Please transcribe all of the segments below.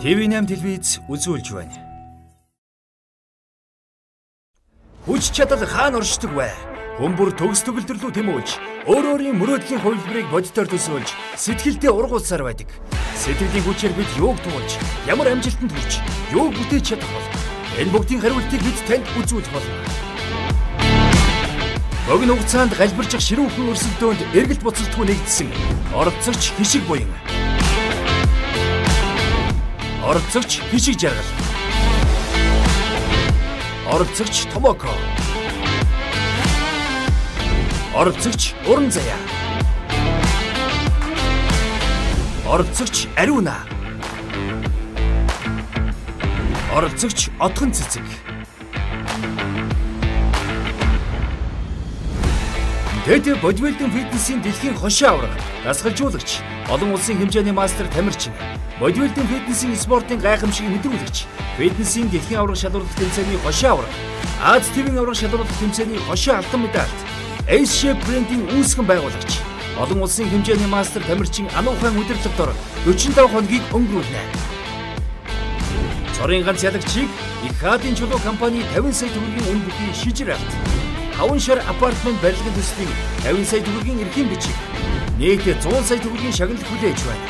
TV8 телевиз үзүүлж байна. Хүч чадал хаана оршдог вэ? Хүмүүр төгс төгөлдрөлөө тэмүүлж, өөрийн мөрөөдлийн хувилбарыг бодитоор төсөөлж, сэтгэлдээ ургуулсаар байдаг. Сэтгэлийн хүчээр бид юуг туулж, ямар амжилтанд хүрч, юуг бүтээж чадах бол энэ бүгдийн хариултыг бид танд үзүүлэх болно. Богино хугацаанд галбирчих ширүүхэн өрсөлдөөнд эргэлт буцалтгүй нэгдсэн оролцогч хишиг буян. Оролцогч хишиг жаргал. Оролцогч Томоко. Оролцогч Уран заяа. Оролцогч Ариуна. Оролцогч Отгон цэцэг. Тэд бодибилдинг фитнесийн дэлхийн хошоо авраг, дасгалжуулагч, олон улсын хэмжээний мастер тамирчин, бодибилдинг фитнесийн спортын гайхамшиг мэдрүүлэгч, фитнесийн дэлхийн авраг шалралт тэмцээний хошоо авраг, Аз ТV-ийн авраг шалралт тэмцээний хошоо алтан медальт, Ace Chef брендийн үүсгэн байгуулагч, олон улсын хэмжээний мастер тамирчин Ануухайн удирдлага дор 45 хоногийг өнгөрүүлнэ. Цорын ганц ялагчийг их хаадын чулуу компани 50 сая төгрөгийн үн бүхий шижир авт. 5 шар апартмент барилгын төслийн 50 сая төгрөгийн эрхийн бичиг, нийт 100 сая төгрөгийн шагналт хүлээж байна.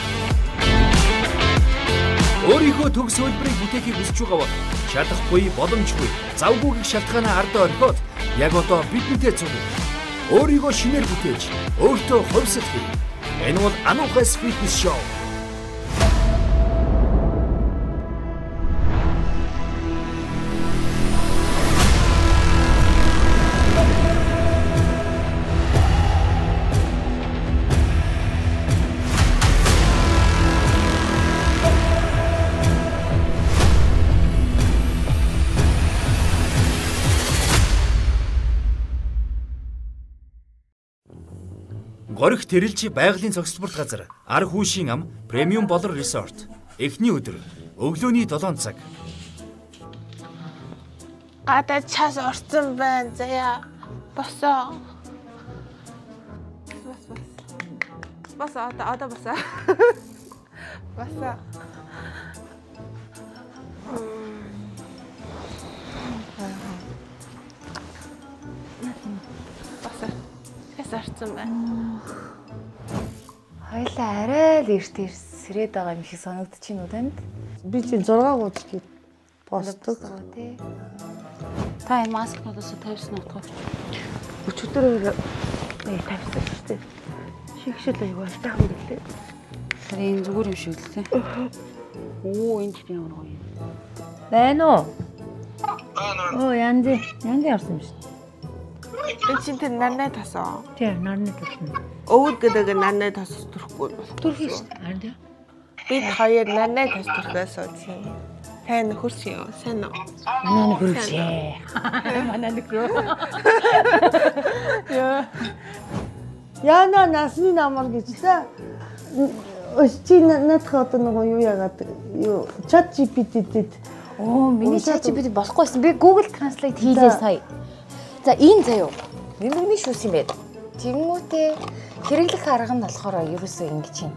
Өөрийнхөө төгс хөлбөрийг бүтээхийг хүсэж байгаа бол шалахгүй, боломжгүй, завгүй гэх шалтгаанаа ардаа орхиод яг одоо бидэнтэй цуг. Өөрийгөө шинээр бүтээж, өөртөө хувьсалхий. Энэ бол Ануухайс фитнес шоу. Горих тэрэлж байгалийн цогцлборт газар ар хүүшийн ам премиум болор resort. Эхний өдөр өглөөний 7 цаг. Гадаа час орсон байна. Заяа. Босоо. Босоо одоо босоо. Босоо. Зарцсан байна. Хоёлаа арай л эрт сэрээд байгаа юм шиг санагдчихэв үү танд? Би чинь 6 гудалд босдог. Та энэ маскнуудаас тавьсан утга. Өчигдөр тавьсан шүү дээ. Шигшэл аяг байлтайхан гэлээ. Тэр энэ зүгээр юм шиг л тий. Оо энэ ч ямар гоё юм. Байна уу? Оо янзи орсон юм шүү. Эцсийн тэр нарнай тасаа. Тийм, нарнай тасна. Өвд гэдэг нарнай тас төрөхгүй. Төрөх шүү. Харин тийм. Бид хоёр нарнай тас төрхөөс үгүй. Сайн хөрсөн юу? Сайн уу? Манай хөрсөө. Манай нөхрөө. Яна насны намар гэж та. Чи надад одоо нөгөө юу яагаад юу чат GPT-д миний чат GPT болохгүй байсан. Би Google Translate хийлээ сая. За энэ заяа. Миний шүүс юм бэ. Тэнгүүтээ хэрэглэх арга нь болохоор ерөөсөө ингэж юм.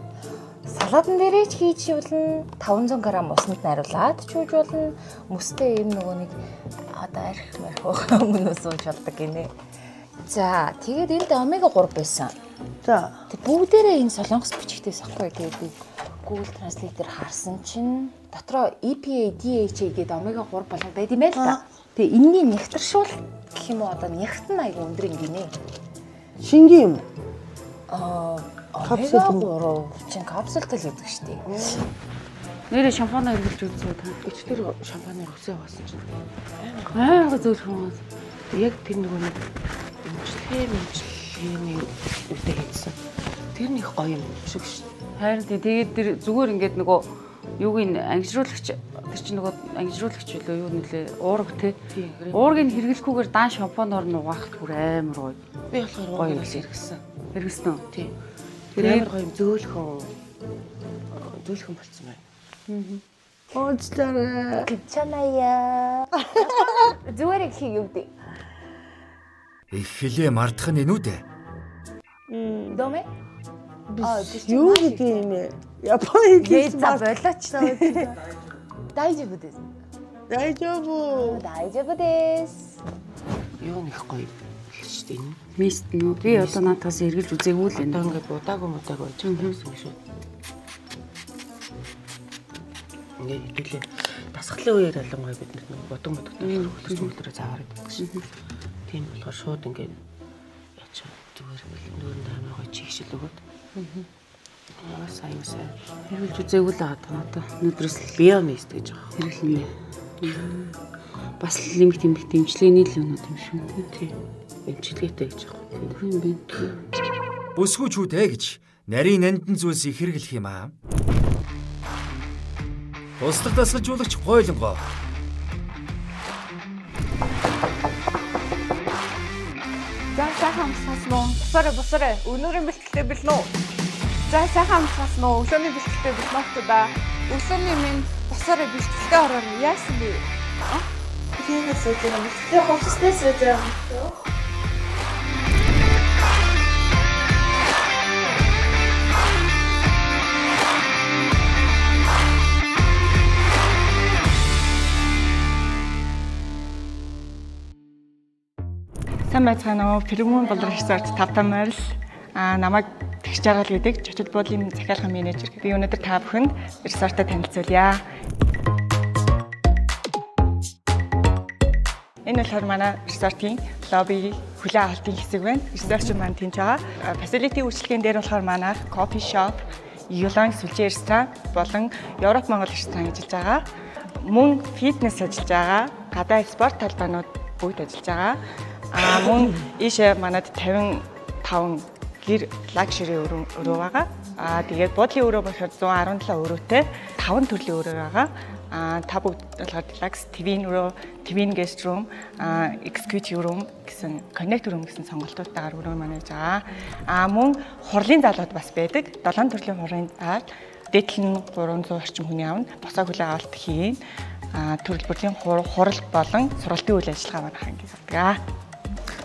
Салаатан дээрээ ч хийж болно. 500 г усанд найруулад ч ууж болно. Мөстэй юм нөгөө нэг одоо арх өмнөөс ууж болдог гинэ. За тэгээд энд омега 3 байсан. За тэг бүгдээрээ энэ солонгос бичгтээс ахгүй. Тэгээд би Google Translate дээр харсан чинь дотроо EPA, DHA гэдэг омега 3 болоод байд юм байл та. Тэгээ энэний нэгтршуул гэх юм уу одоо нэгтэн айгу өндөр юм гинэ. Шингийн юм. Капсул 3 чин капсултай л гэдэг шүү дээ. Нэрээ шампанаа хэрэглэж үзсэн та. Өчтөр шампанаар өсөө басан чинь. Аа зөөлхөн. Яг тэр нөгөө нэг имжлэгийн үедээ хийсэн. Тэр нэг гоё юм шиг шүү. Харин тэгээд тэр зүгээр ингээд нөгөө юуг ин ангижруулагч тэр чинь нөгөө ангижруулагч үлээ юу нэлээ уурга те. Уургийг хэрэглэхгүйгээр дан шампанаар нугаахт бүр амар гоё. Би болохоор уургаас хэрэгсэн. Хэрэгсэн үү? Тийм. Тэр амар гоё юм зөөлхөн болсон байна. Оочлаа. Чанаяа. Зүгээр их юм дээ. Их хилээ мартах нь энэ үү дээ. Дome? Юу гэдэг юм бэ? Японы хэлс болооч. Дайжабу дэс. Дайжабу дэс. Юу нэг гоё хэлж дээ. Мист нөө би одоо наатаас эргэлж үзээгүй л энэ. Одоо ингээд удаагүй байж байгаа шүү. Ингээд хэдүүлээ дасгалын үеэр ялангуяа бид нэг бодон хөдөлгөөн заавар гэдэг шиг. Тийм болохоор шууд ингээд яач зүгээр нүүрэн амар гоё чигшил өгөөд. Сайн Эргэлж үзээгүй л байгаа одоо. Өнөөдрөөс л биомист гэж байгаа. Хэрэглэнэ. Бас лимит дэмжлэгийн л өнөө юм шүү. Тийм. Эмчилгээтэй гэж байгаа юм бэ. Бүсгүй ч үтэй гэж нарийн нандин зүйлсийг хэрэглэх юм аа. Туслах дасгалжуулагч гойлонгоо. За сайхан амсгасан уу? Босорой. Өнөөдрийн бэлтгэлтэй бэлнэ үү? За сайхан амсгасан уу? Өглөөний бэлтгэлтэй бэлнэ үү да? Өглөөний минь босорой бэлтгэлтэй ороор яасан бэ? Тиймээс сууж байгаа. Тэгээ хувцастай сууж байгаа. Сайн байцгаана уу? Пэрэгмүн болор resort тавтамаар л намайг тэгж жаргал гэдэг чочил буудлын захиалгын менежер. Би өнөөдөр та бүхэнд resort-а танилцуулъя. Энэ болохоор манай resort-ийн лобби хүлээн авалтын хэсэг байна. Resort-ын маань тэнж байгаа. Facility үйлчлэгийн дээр болохоор манай coffee shop, Юлан сүлжээ ресторан болон Европ Монгол ресторан ажиллаж байгаа. Мөн фитнес ажиллаж байгаа. Гадаа спорт талбайнууд бүгд ажиллаж байгаа. Мөн ийшээ манад 55 гэр лакшери өрөө байгаа. Тэгээд буудлын өрөө болохоор 117 өрөөтэй 5 төрлийн өрөө байгаа. Та бүгд болохоор deluxe TV-ийн өрөө, TV-ийн guest room, executive room гэсэн connect room гэсэн сонголтуудтайгаар өрөө маань байж байгаа. Мөн хурлын залууд бас байдаг. 7 төрлийн хурлын зал, дээдлэн 300 орчим хүний авна. Босоо хүлээн авалт хийн. Төрөл бүрийн хурал болон сургалтын үйл ажиллагаа маань хангалтдаг.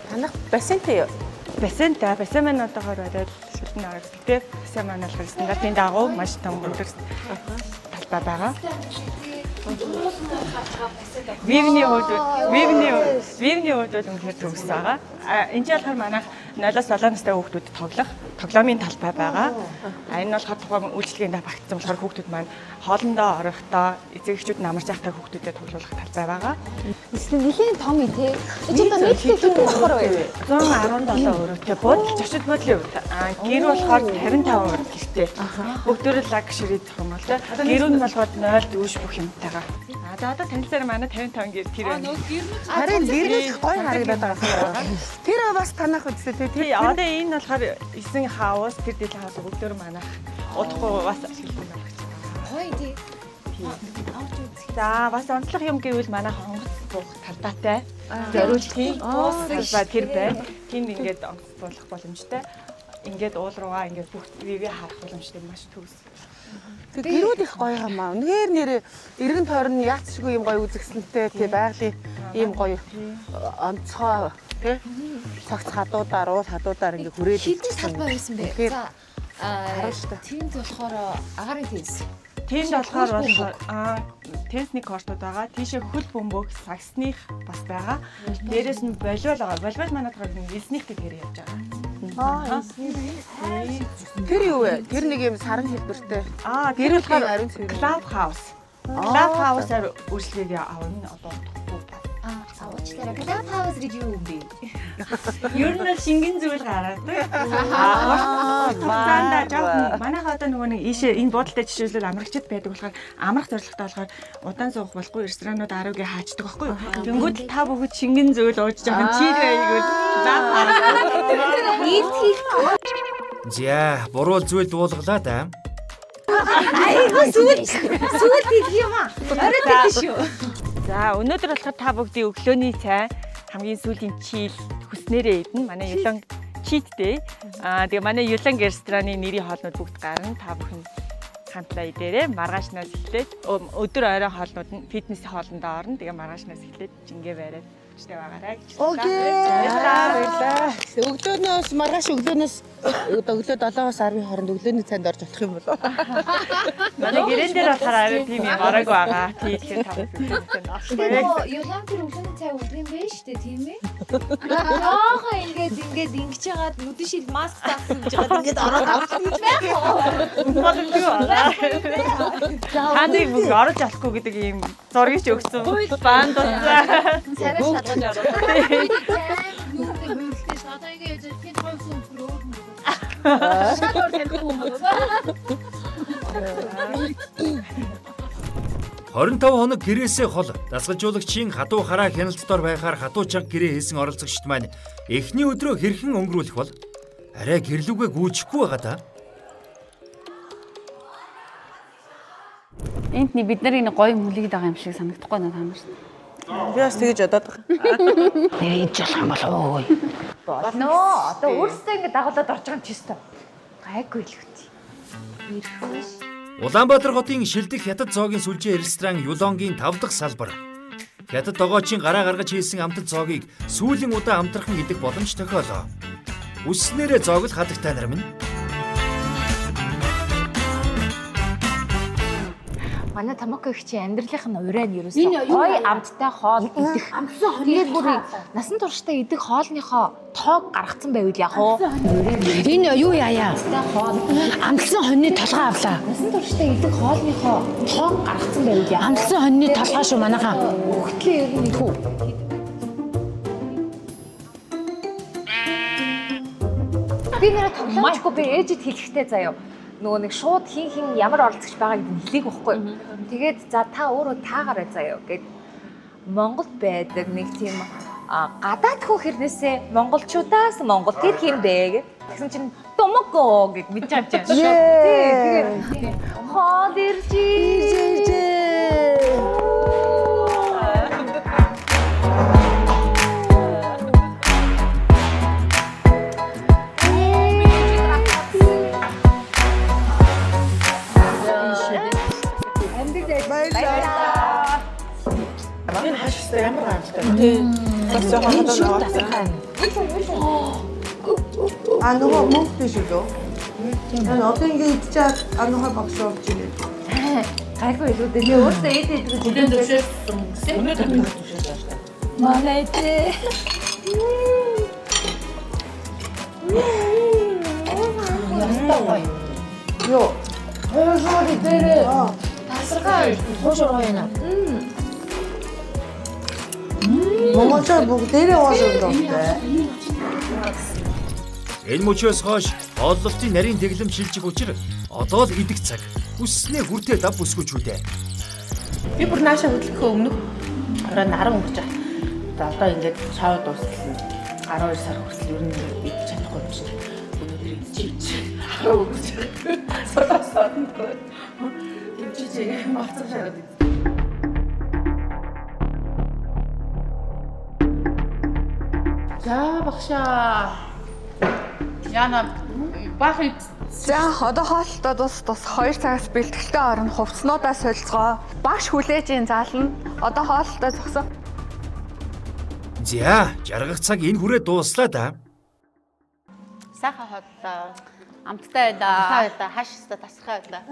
Танах бассейнтэй юу? Бассейн маань одоогоор барайд шилэн байгаа. Гэтэ бассейн маань болохоор стандартын дагуу маш том өндөр талбай байгаа. Вивний уудууд үнэхээр төгс байгаа. Энд болохоор манайх 0-7 настай хүүхдүүд тоглоомын талбай байгаа. Энэ бол тухайн үйлчлэгээнд багтсан болохоор хүүхдүүд маань хоолндоо орохдоо эцэг эхчүүд намарч явахтай хүүхдүүдэд тоглуулах талбай байгаа. Эсвэл нэлийн том юм те. Энд одоо нийтлэг юм болохоор бай. 117 өрөөтэй буудлын зочид буудлын өрөө. Гэр болохоор 55 өрөө гэртэй. Бүгдөө лакшери гэх юм бол те. Гэр нь болохоор 0 дүүш бүх юмтайгаа. За одоо танилцаар манай 55 гэр тэр байна. Харин гэрнээс гоё харагдаад байгаа. Тэр бас танах үстэй тий. Одоо энэ болохоор 9 хаус тэр дээл хаус бүгдөө манайх удахгүй бас ашигласан байна. Хой тий. За бас онцлог юм гэвэл манайх онгоц буух талбайтай. Зориултын талбай тэр байна. Тэнд ингээд онгоц буулгах боломжтой. Ингээд уул руугаа ингээд бүх вивэ харах боломжтой маш төгс. Тэг гэрүүд их гоё хамаа. Үнэхээр нэр эргэн тойрон яацшгүй юм гоё үзэгсэнтэй тий байгалийн ийм гоё онцгой тий цагц хадуудаар уул хадуудаар ингээ хүрээд Хилдэг талбай байсан бэ. За тэнд болохоор агарын теннис. Тэнд болохоор теннисний кортууд байгаа. Тийшээ хөл бөмбөг, саксных бас байгаа. Дээрээс нь волейбол байгаа. Волейбол манайхаар эсних гэдэг явж байгаа. Тэр юу вэ? Тэр нэг юм саран хэлбэртэй. Тэр болохоор Club House. Club House-аар үйлчлэгийг авна одоо утгагүй. Аваачлаарай. Club House гэж юу юм бэ? Ер нь шингэн зүйл гараад. Занда жоохон манайхаа одоо нөгөө нэг ийшээ энэ буудалтай жишээлбэл амрагчд байдаг болохоор амрах зорилготой болохоор удаан суух болохгүй ресторанууд 10-ыг хаачдаг байхгүй юу? Тэнгүүд та бүгд шингэн зүйл ууж жоохон чийл байгагүй. За, буруу зүйл дуулгалаа да. Айгуу сүүл хийх юм аа. Орой тийм шүү. За, өнөөдөр болохоор та бүгдийн өглөөний цай хамгийн сүүлийн чийл хүснээрээ идэнэ. Манай Юлан читтэй. Тэгээ манай Юлан рестораны нэрийн хоолнууд бүгд гарна. Та бүхэн хамтлаа идээрэй. Маргаашнаас эхлээд өдөр орой хоолнууд нь фитнес хоолндоо орно. Тэгээ маргаашнаас эхлээд жингээ бариад өчтэй байгаарай гэж. Окей. Баярлалаа. Өглөөнөөс маргааш өглөөнөөс өглөө 7-аас 10-ийн хооронд өглөөний цайнд орж болох юм бол. Манай гэрэн дээр болохоор арай тийм юм орог байгаа. Тэгэхээр та бүхэн Юлан тэр өглөөний цай уудаг юм байна шүү дээ, тийм ээ? Яаха ингээд ингэж яагаад нүдэн шил маск таасан гэж яагаад ингээд ороод авах юм бэ? Ханыг бүгд орж авахгүй гэдэг ийм зургийг ч өгсөн. Баанд утсаа. Царай шалгаж ороод. Нүдэн шатайгаа яаж тийм хойсон өрөө. Шалгаж хэлдэг юм уу? 25 хоног гэрээсээ хол дасгалжуулагчийн хадуу хараа хяналтдор байхаар хадуу чанга гэрээ хийсэн оролцогчд маань эхний өдрөө хэрхэн өнгөрүүлэх бол арай гэрлүүгээ гүйчихгүй байгаа да. Энтний бид нарын гоё хүлээгээд байгаа юм шиг санагдахгүй надад хамаар. Би бас тэгэж бодоод байгаа. Нэр ич болох юм болов ой. Нөө одоо өөрсдөө ингэ дагуулад орж байгаа юм чи өстө. Гайгүй л үгүй. Ирхүүш. Улаанбаатар хотын шилдэг хятад зоогийн сүлжээ ресторан Юлонгийн 5 дахь салбар. Хятад догоочийн гараа гаргаж хийсэн амтд зоогийг сүүлийн удаа амтрахын идэх боломж тохиолоо. Үснээрээ зоог л хадагтай нар минь. Манай Томоко их чи амьдралынх нь урай нь ерөөсөө гой амттай хоол идэх. Тэгээд бүр насан туршдаа идэх хоолныхоо тоог гаргацсан байвал яг уу. Энэ юу яая? Амлсан хоньны толгой авлаа. Насан туршдаа идэх хоолныхоо тоог гаргацсан байвал яг. Амлсан хоньны толгой шүү манайхаа. Өгтлээ ер нь идэх үү? Би нэрээ тоглоомчгүй би ээжэд хэлэхтэй заяа. Нөгөө нэг шууд хин ямар оролцогч байгааг хэлээг байхгүй. Тэгээд за та өөрөө таагаарай заяа гэд Монголд байдаг нэг тийм гадаад хүү хэрнээсээ монголчуудаас Монгол тэр хин бэ гэд тэгсэн чинь Томоко гэд мэдж авч байгаа шүү. Тэгээд хоол иржээ. Энэ хаштай ямар амттай. Бас жоохон хадаад. Нөгөө мөнгө биш үү? Энэ одоо ингэ идчихээд анухаа багш болж байна. Гайгүй илүү дээ. Өөртөө идэх гэж бүдэн зөвшөөрсөн. Өнөөдөр би зөвшөөрсөн. Манай дээ. Йоо. Хөөж дээрээ. Тасархай хуушроо яана. Монголчууд бүгдээрээ уулздаг. Энэ мөчөөс хойш хооллолтын нарийн дэглэм шилжих учир одоо л идэх цаг. Үснээ хүртээ дав бүсгүйч үү дээ. Би бүр наашаа хөдлөхөө өмнөх орой 10 өнгөрч байгаа. Одоо ингээд цаа дууссан 12 сар хүртэл ер нь идэж чадахгүй юм шиг. Өнөөдөр идчихэж 10 өнгөрч байгаа. Содосод. Идчихээ мацсан шараад. За багшаа. Яна бах За одоо хоолтод тус 2 цагаас бэлтгэлтэй орно хувцснуудаа солилцгоо. Багш хүлээж заална. Одоо хоолтод зогсоо. За, жаргах цаг энэ хүрээ дууслаа да. Сайхан хооллоо. амттай байлаа. Та хаашста тасархай байлаа.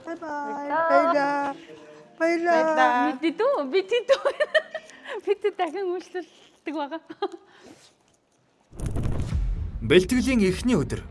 Бай бай. Баярлаа. Би тийдүү. Бид дахин үйлчлэлдэг байгаа. Бэлтгэлийн эхний өдөр.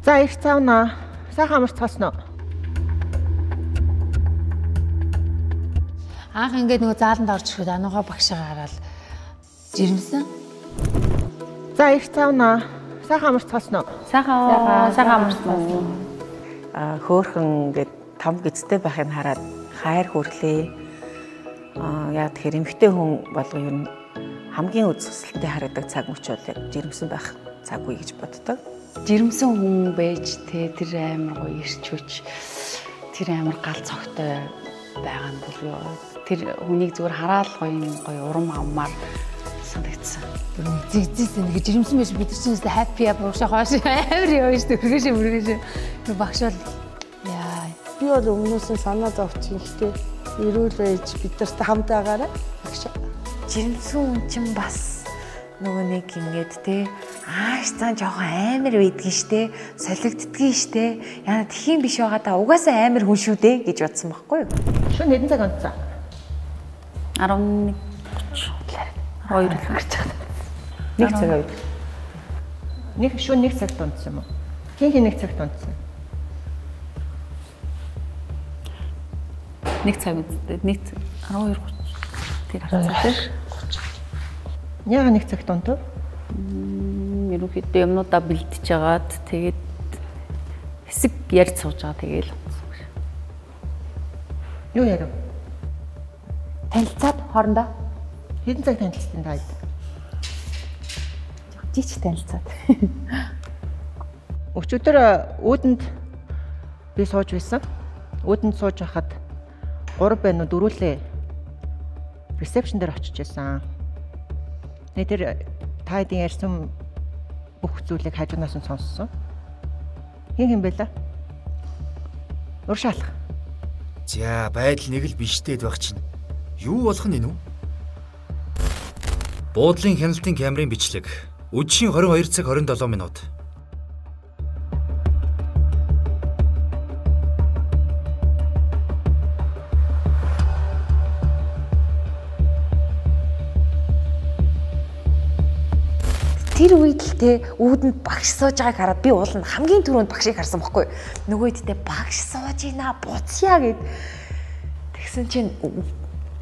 За их цаана. Сайхан амарцгаасан уу? Анх ингээд нөгөө зааланд орж ирэхэд ануугаа багшаа хараад жирэмсэн. За их цаана. Сайхан амарцгаасан уу? Сайхан амарсан. Хөөхөн ингээд том гизтэй байхыг хараад хайр хүрлээ. Яг тэгэхээр эмэгтэй хүн болго ер нь хамгийн үзэсгэлэнтэй харагдаг цаг мөч бол яг жирэмсэн байх цаг үе гэж боддог. Жирэмсэн хүн байж тэр амар гоё ирч хүч тэр амар гал цогтой байгаа нь бүр тэр хүнийг зүгээр хараад гоё урам авмаар санагдсан. Зэгзээсэн нэг жирэмсэн байж бид чинь happy буушаа хоош амар явж төргөөш багш бол яа Би бол өмнөөс нь санаа зовчих ихтэй эрүүл байж бидэртэй хамт байгаарай. Багш. жирэмсэн хүн чинь бас нөгөө нэг ингэж те ааш цаан жоохон амар байдгийн штэ солигддгийн штэ яа тхийн биш байгаа та угаасаа амар хүн шүү дээ гэж бодсон байхгүй юу? Шөнө хэдэн цаг онцсон? 11 2 л гарч байгаа. Нэг цаг авъя. Шөнө 1 цагт онцсон юм уу? Хин 1 цагт онцсон? 1 цаг үстэй 1 12 тэр харцаатай. Яагаад 1 цагт онтов? Ерөнхийдөө юмнуудаа бэлтэж агаад тэгээд хэсэг ярьж сууж байгаа тэгээд юу ярив? Танилцаад хоорондоо Хэдэн цаг танилцсан та хэд? жич танилцаад. Өчигдөр өөдөнд би сууж байсан. Өөдөнд сууж хахад 3 байна уу 4 лээ. Ресепшн дээр очиж байсан. Тэр та хэдийн ярьсан бүх зүйлийг хажуунаас нь сонссон. Хин байлаа? Уршаалах. За байдал нэг л биштэйд байх чинь. Юу болох нь энэ үү? Буудлын хяналтын камерын бичлэг. Өдшийн 22 цаг 27 минут. Тэр үед л те үүдэнд багш сууж байгааг хараад би уул нь хамгийн түрүүнд багшийг харсан байхгүй. Нөгөө хэд те багш сууж ийна буцъя гэд. Тэгсэн чинь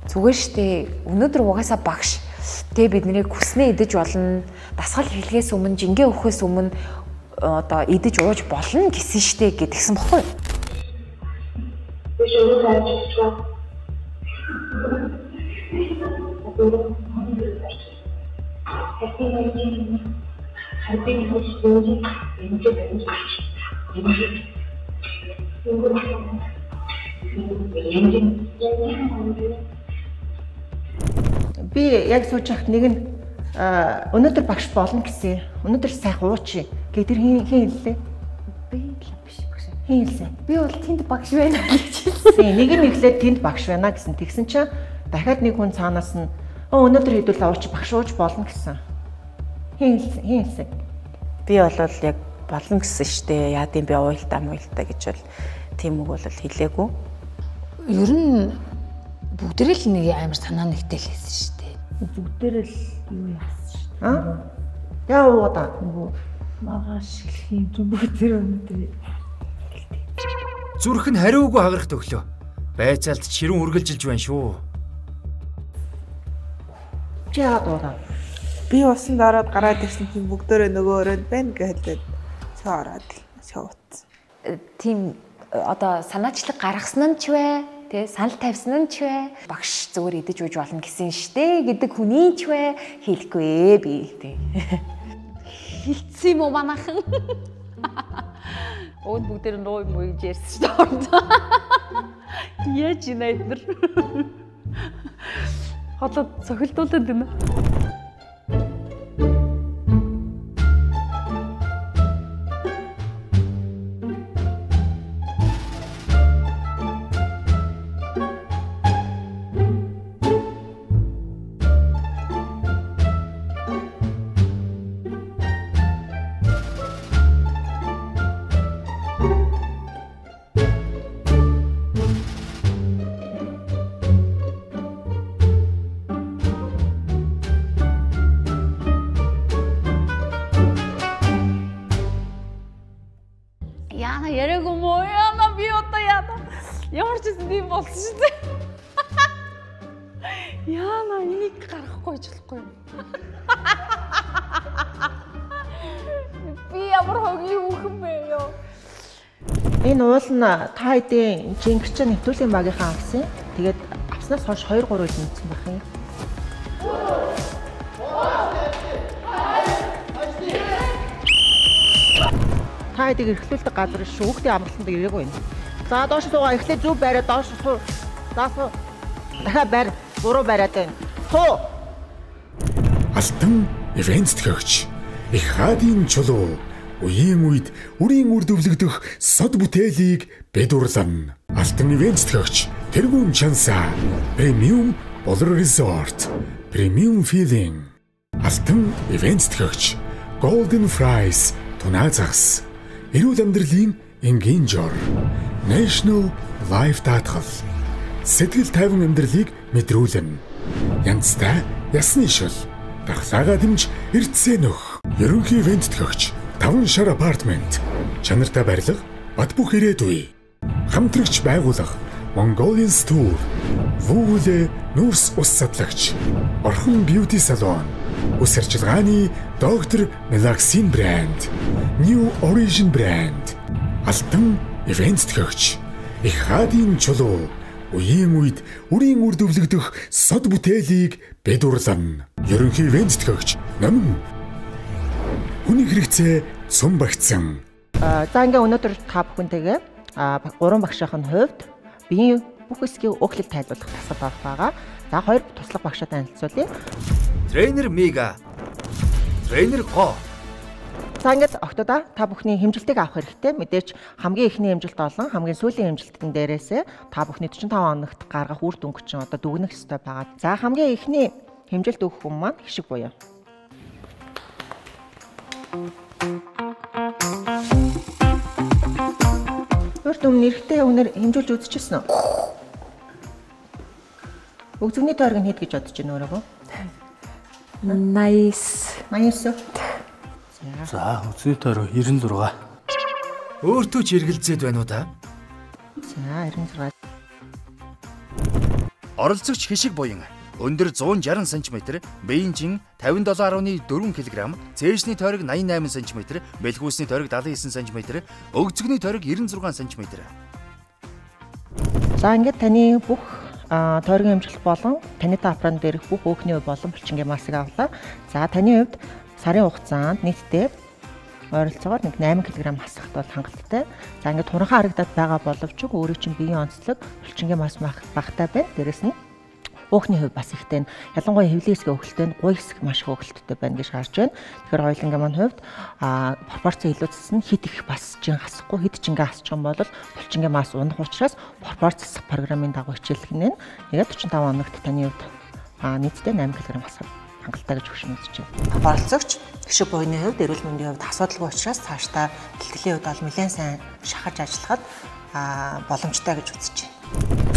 зүгээр штэ өнөөдөр угаасаа багш те биднийг хүснээ идэж болно. Дасгал хэлгээс өмнө жингээ өгөхөөс өмнө одоо идэж ууж болно гэсэн штэ гэдгсэн байхгүй. Би шууд хайчихсан. Би яг сууж хахад нэг нь өнөөдөр багш болно гэсэн. Өнөөдөр сайхан ууч гэх тэр хин хэллээ. Би л биш багш. Хин хэлсэн. Би бол тэнд багш байна гэж хэлсэн. Нэг нь иглээд тэнд багш байна гэсэн. Тэгсэн чинь дахиад нэг хүн цаанаас нь өнөөдөр хэдүүл ууч багш ууж болно гэсэн. Хин хэлсэн. Би бол яг болно гэсэн штэ. Яад юм би уйлтаа гэж бол тийм үг бол хэлээгүй. Ер нь бүгдээ л нэг амар санаа нэгтэй л хэлсэн штэ. Бүгдээр л юу яасан штэ. Яа уудаа. Магаш хэлхийн бүгдээр өнөдөө. Зүрх нь хариугүй хагарах төглөө. Байцаалт ширүүн үргэлжилж байна шүү. Яа уудаа. Би усан дараад гараад ирсэн тийм бүгдөө нөгөө өрөөнд байна гэхэлээд цаа ороод шоуц. Тийм одоо санаачлаг гаргасан нь ч вэ? Тэ санал тавьсан нь ч вэ? Багш зүгээр идэж ууж болно гэсэн штэ гэдэг хүний ч вэ? Хэлэхгүй би тэ. Хэлсэн юм уу манайхан? Өөд бүгдээр нь руу юм уу гэж ярьсан шүү дээ. Яаж ийна эднэр? Хотод цохилдуулаад байна. Яна яриаг юм уу? Яна би одоо яна. Ямар ч юм болсон шүү дээ. Яна энийг гаргахгүй ч болохгүй юм. Би ямар хогийн үхэн бэ ёо. Энэ уул нь та хэдийн Жингэрчэн нэвтрүүлгийн багийнхаа авсан. Тэгээд авснаас хойш 2 3 үйл мэдсэн байх юм. Та хэдийг эрхлүүлдэг газар шүүхтийн амралтанд ирээгүй юм. За доош суугаа эхлээ зүв байраа доош суу. За суу. Дахиад барь. Буруу бариад байна. Туу. Алтан ивент төгч. Их хаадын чулуу. Үеийн үед үрийн үр дүвлэгдэх сод бүтээлийг бэдурлан. Алтан ивент төгч. Тэргүүн чансаа. Премиум болор resort. Премиум feeling. Алтан ивент төгч. Golden fries. Тунаа загас. Эрүүл амьдралын энгийн жор. National Life даатгал. Сэтгэл тайван амьдралыг мэдрүүлнэ. Янзтай ясны шил. Дархлаагаа дэмж эрдэсээ нөх. Ерөнхий ивент төгч. 5 шар апартмент. Чанартай барилга, бат бөх ирээдүй. Хамтрагч байгууллага Mongolian Tour. Вүүлэ нүүрс ус садлагч. Орхон бьюти салон. Ус арчилгааны доктор Melaxin брэнд. New Origin брэнд. Алтан ивент төгч. Их хаадын чулуу. Үеийн үед үрийн үр дүвлэгдэх сод бүтээлийг бэдурлан. Ерөнхий ивент төгч. Номин хүний хэрэгцээ цум багцсан. За ингээ өнөөдөр та бүхэнтэйгээ 3 багшийн хувьд биеийн бүх хэсгийн өглөг тайлбарлах тасгал авах байгаа. За 2 туслах багшаа танилцуулъя. Тренер Мега. Тренер Го. За ингээд октодоо та бүхний хэмжилтийг авах хэрэгтэй. Мэдээч хамгийн ихний хэмжилт болон хамгийн сүүлийн хэмжилтэн дээрээсээ та бүхний 45 хоногт гаргах үр дүнг чинь одоо дүгнэх ёстой байгаа. За хамгийн ихний хэмжилт өгөх хүн маань хишиг буяа. Өөрт өмнө нэрхтээ өнөр хэмжүүлж үзчихсэн үү? Өгзөгний тойрог нь хэд гэж бодож байна өөрөөгөө? 89. За, үзний тойрог 96. Өөртөө ч эргэлзээд байна уу та? За, 96. Оролцогч хишиг буян өндөр 160 см, биеийн 57.4 кг, цээжний тойрог 88 см, бэлгүүсний тойрог 79 см, өгзөгний тойрог 96 см. За ингээд таны бүх тойргийн хэмжлэх болон таны аппарат дээрх бүх өөхний үе болон булчингийн массыг авлаа. За таны хувьд сарын хугацаанд нийтдээ ойролцоогоор 8 кг хасахт бол хангалттай. За ингээд туранхан харагдаад байгаа боловч өөрөө чинь биеийн онцлог булчингийн масс багтай байна. Дээрэс нь өөхний хувь бас ихтэй. Ялангуяа хэвлэн хэсгийн өөхөлтэй нь гуй хэсэг маш их өөхөлттэй байна гэж харж байна. Тэгэхээр хоёулангийн маань хувьд пропорц илүүцсэн хит их бас чин хасахгүй хит чингээ хасчих юм бол булчингийн масс унах учраас пропорц засах программын дагуу хичээлэх нь нэгээд 45 хоногт таны хувьд нийтдээ 8 кг хасах хангалттай гэж хөшин үзэж байна. Оролцогч хишиг буйны хувьд эрүүл мэндийн хувьд асуудалгүй учраас цаашдаа бэлтгэлийн хувьд бол нэлээд сайн шахаж ажиллахад боломжтой гэж үзэж байна.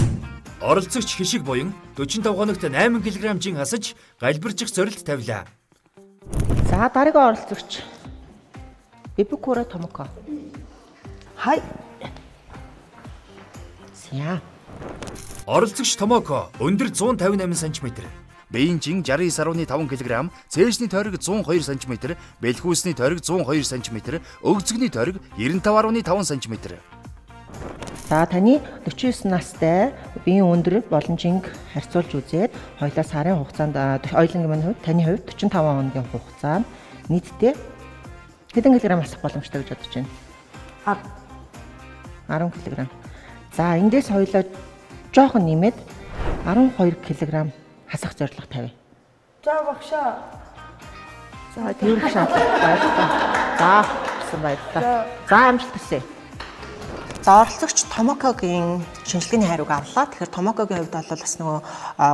Оролцогч хишиг буян 45 хоногт 8 кг жин хасаж галбирчих зорилт тавилаа. За дараагийн оролцогч Бибукура Томоко. Хай. Ся. Оролцогч Томоко өндөр 158 см, биеийн 69.5 кг, цээжний тойрог 102 см, бэлгүүсний тойрог 102 см, өгзөгний тойрог 95.5 см. За таны 49 настай биеийн өндөр боломжийг харьцуулж үзээд хоёулаа сарын хугацаанд хоёулангийн маань хувьд таны хувьд 45 хоногийн хугацаанд нийтдээ хэдэн килограмм асах боломжтой гэж бодож байна? 10 кг. За эндээс хоёулаа жоохон нэмээд 12 кг хасах зорилго тавь. За багшаа. За тэрх шаардлага. За гэсэн баярлалаа. За амжилт хүсье. За оролцогч Томокогийн шинжилгээний хариуг авлаа. Тэгэхээр Томокогийн хувьд бол бас нөгөө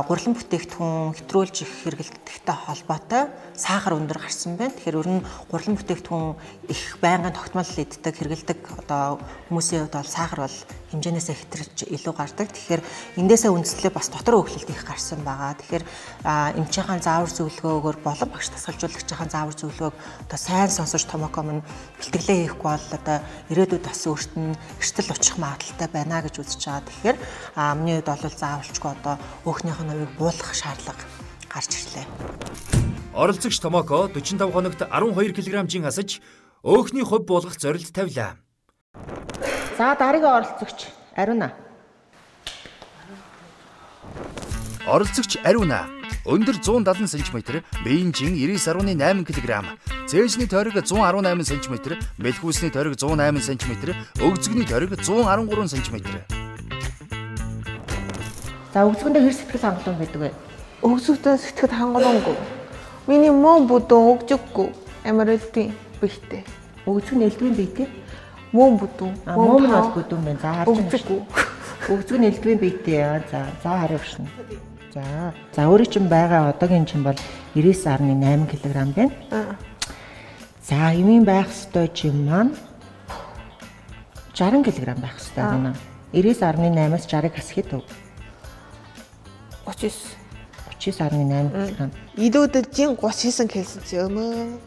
гурилан бүтээгдэхүүн хэтрүүлж их хэрэглэдэгтэй холбоотой сахар өндөр гарсан байна. Тэгэхээр ер нь гурилан бүтээгдэхүүн их байнгын тогтмол иддэг хэрэглэдэг одоо хүмүүсийн хувьд бол сахар бол хэмжээнээсээ хэтрэж илүү гардаг. Тэгэхээр эндээсээ үндэслэлээ бас дотор өглөлт их гарсан байгаа. Тэгэхээр эмчийнхэн заавар зөвлөгөөгөөр болон багш тасгалжуулагчийн заавар зөвлөгөөг одоо сайн сонсож Томоко минь бэлтгэлээ хийхгүй бол одоо ирээдүйд бас өөрт нь эрсдэл очих магадлалтай байна гэж үзэж байгаа. Тэгэхээр миний хувьд бол заавалчгүй одоо өөхнийх нь хувийг буулгах шаардлага гарч ирлээ. Оролцогч Томоко 45 хоногт 12 кг жин хасаж өөхний хувь буулгах зорилт тавилаа. За дараагийн оролцогч Ариуна. Оролцогч Ариуна өндөр 170 см, биеийн 90.8 кг, цээжний тойрог 118 см, бэлгүүсний тойрог 108 см, өгзөгний тойрог 113 см. За өгзгөндөө хэр сэтгэл хангалуун байдаг вэ? Өгсөтөө сэтгэл хангалуунгүй. Миний мөн бүдүүн өгжөггүй. Амарлтын бихтэй. Өгзг нь элдвийн биетэй. Мөн бүдүүн. Мөн бол бүдүүн байна. За харж өгжөггүй. Өгзг нь элдвийн биетэй. За хараа өгшин. За өөрийн чинь байгаа одоогийн чинь бол 99.8 кг байна. За эмийн байх ёстой жим маань 60 кг байх ёстой байна. 99.8-аас 60-ыг хас хэд вэ? 39.8 кг. Илүүдэд жин 39 кг ч юм уу.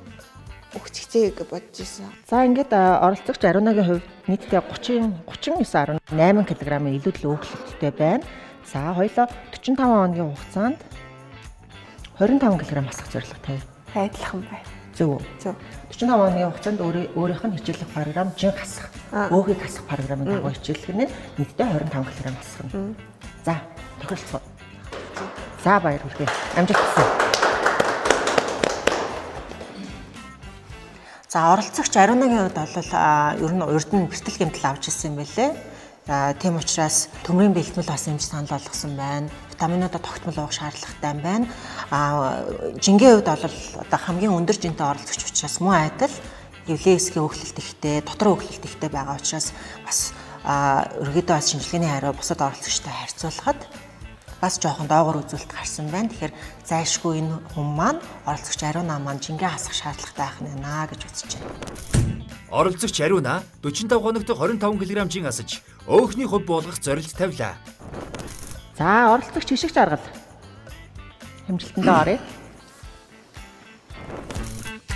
Өгчихжээ гэж бодож ирсэн. За ингээд оролцогч Ариунагийн хувьд нийтдээ 39.8 кг-ийн илүүдэл өөхлөлттэй байна. За хоёлоо 45 хоногийн хугацаанд 25 кг хасах зорилго тавь. Хайдлах юм байна. Зөв. 45 хоногийн хугацаанд өөрийнх нь хичээлэх програм жин хасах. Өөхийг хасах програмын дагуу хичээлэх нь нийтдээ 25 кг хасах нь. За тохиролцоо. За баяр хүргэе. Амжилт хүсье. За оролцогч Ариунагийн хувьд бол ер нь урд нь бэртэл гэмтэл авч ирсэн юм байлээ. Тийм учраас төмрийн бэлтгэл бас эмч санал болгосон байна. Витаминуудаа тогтмол уух шаардлагатай байна. Жингийн хувьд бол одоо хамгийн өндөр жинтэй оролцогч учраас мөн айдал эвлэсгийн өөхлөлт ихтэй, дотор өөхлөлт ихтэй байгаа учраас бас өргөдөө бас шинжилгээний хариу бусад оролцогчтой харьцуулахад бас жоохон доогуур үзүүлэлт гарсан байна. Тэгэхээр зайлшгүй энэ хүн маань оролцогч Ариуна маань жингээ хасах шаардлагатай байх нь наа гэж үзэж байна. Оролцогч Ариуна 45 хоногт 25 кг жин асаж өөхний хувь болгох зорилт тавилаа. За оролцогч хишигч аргал. Хэмжилтэндээ оръё.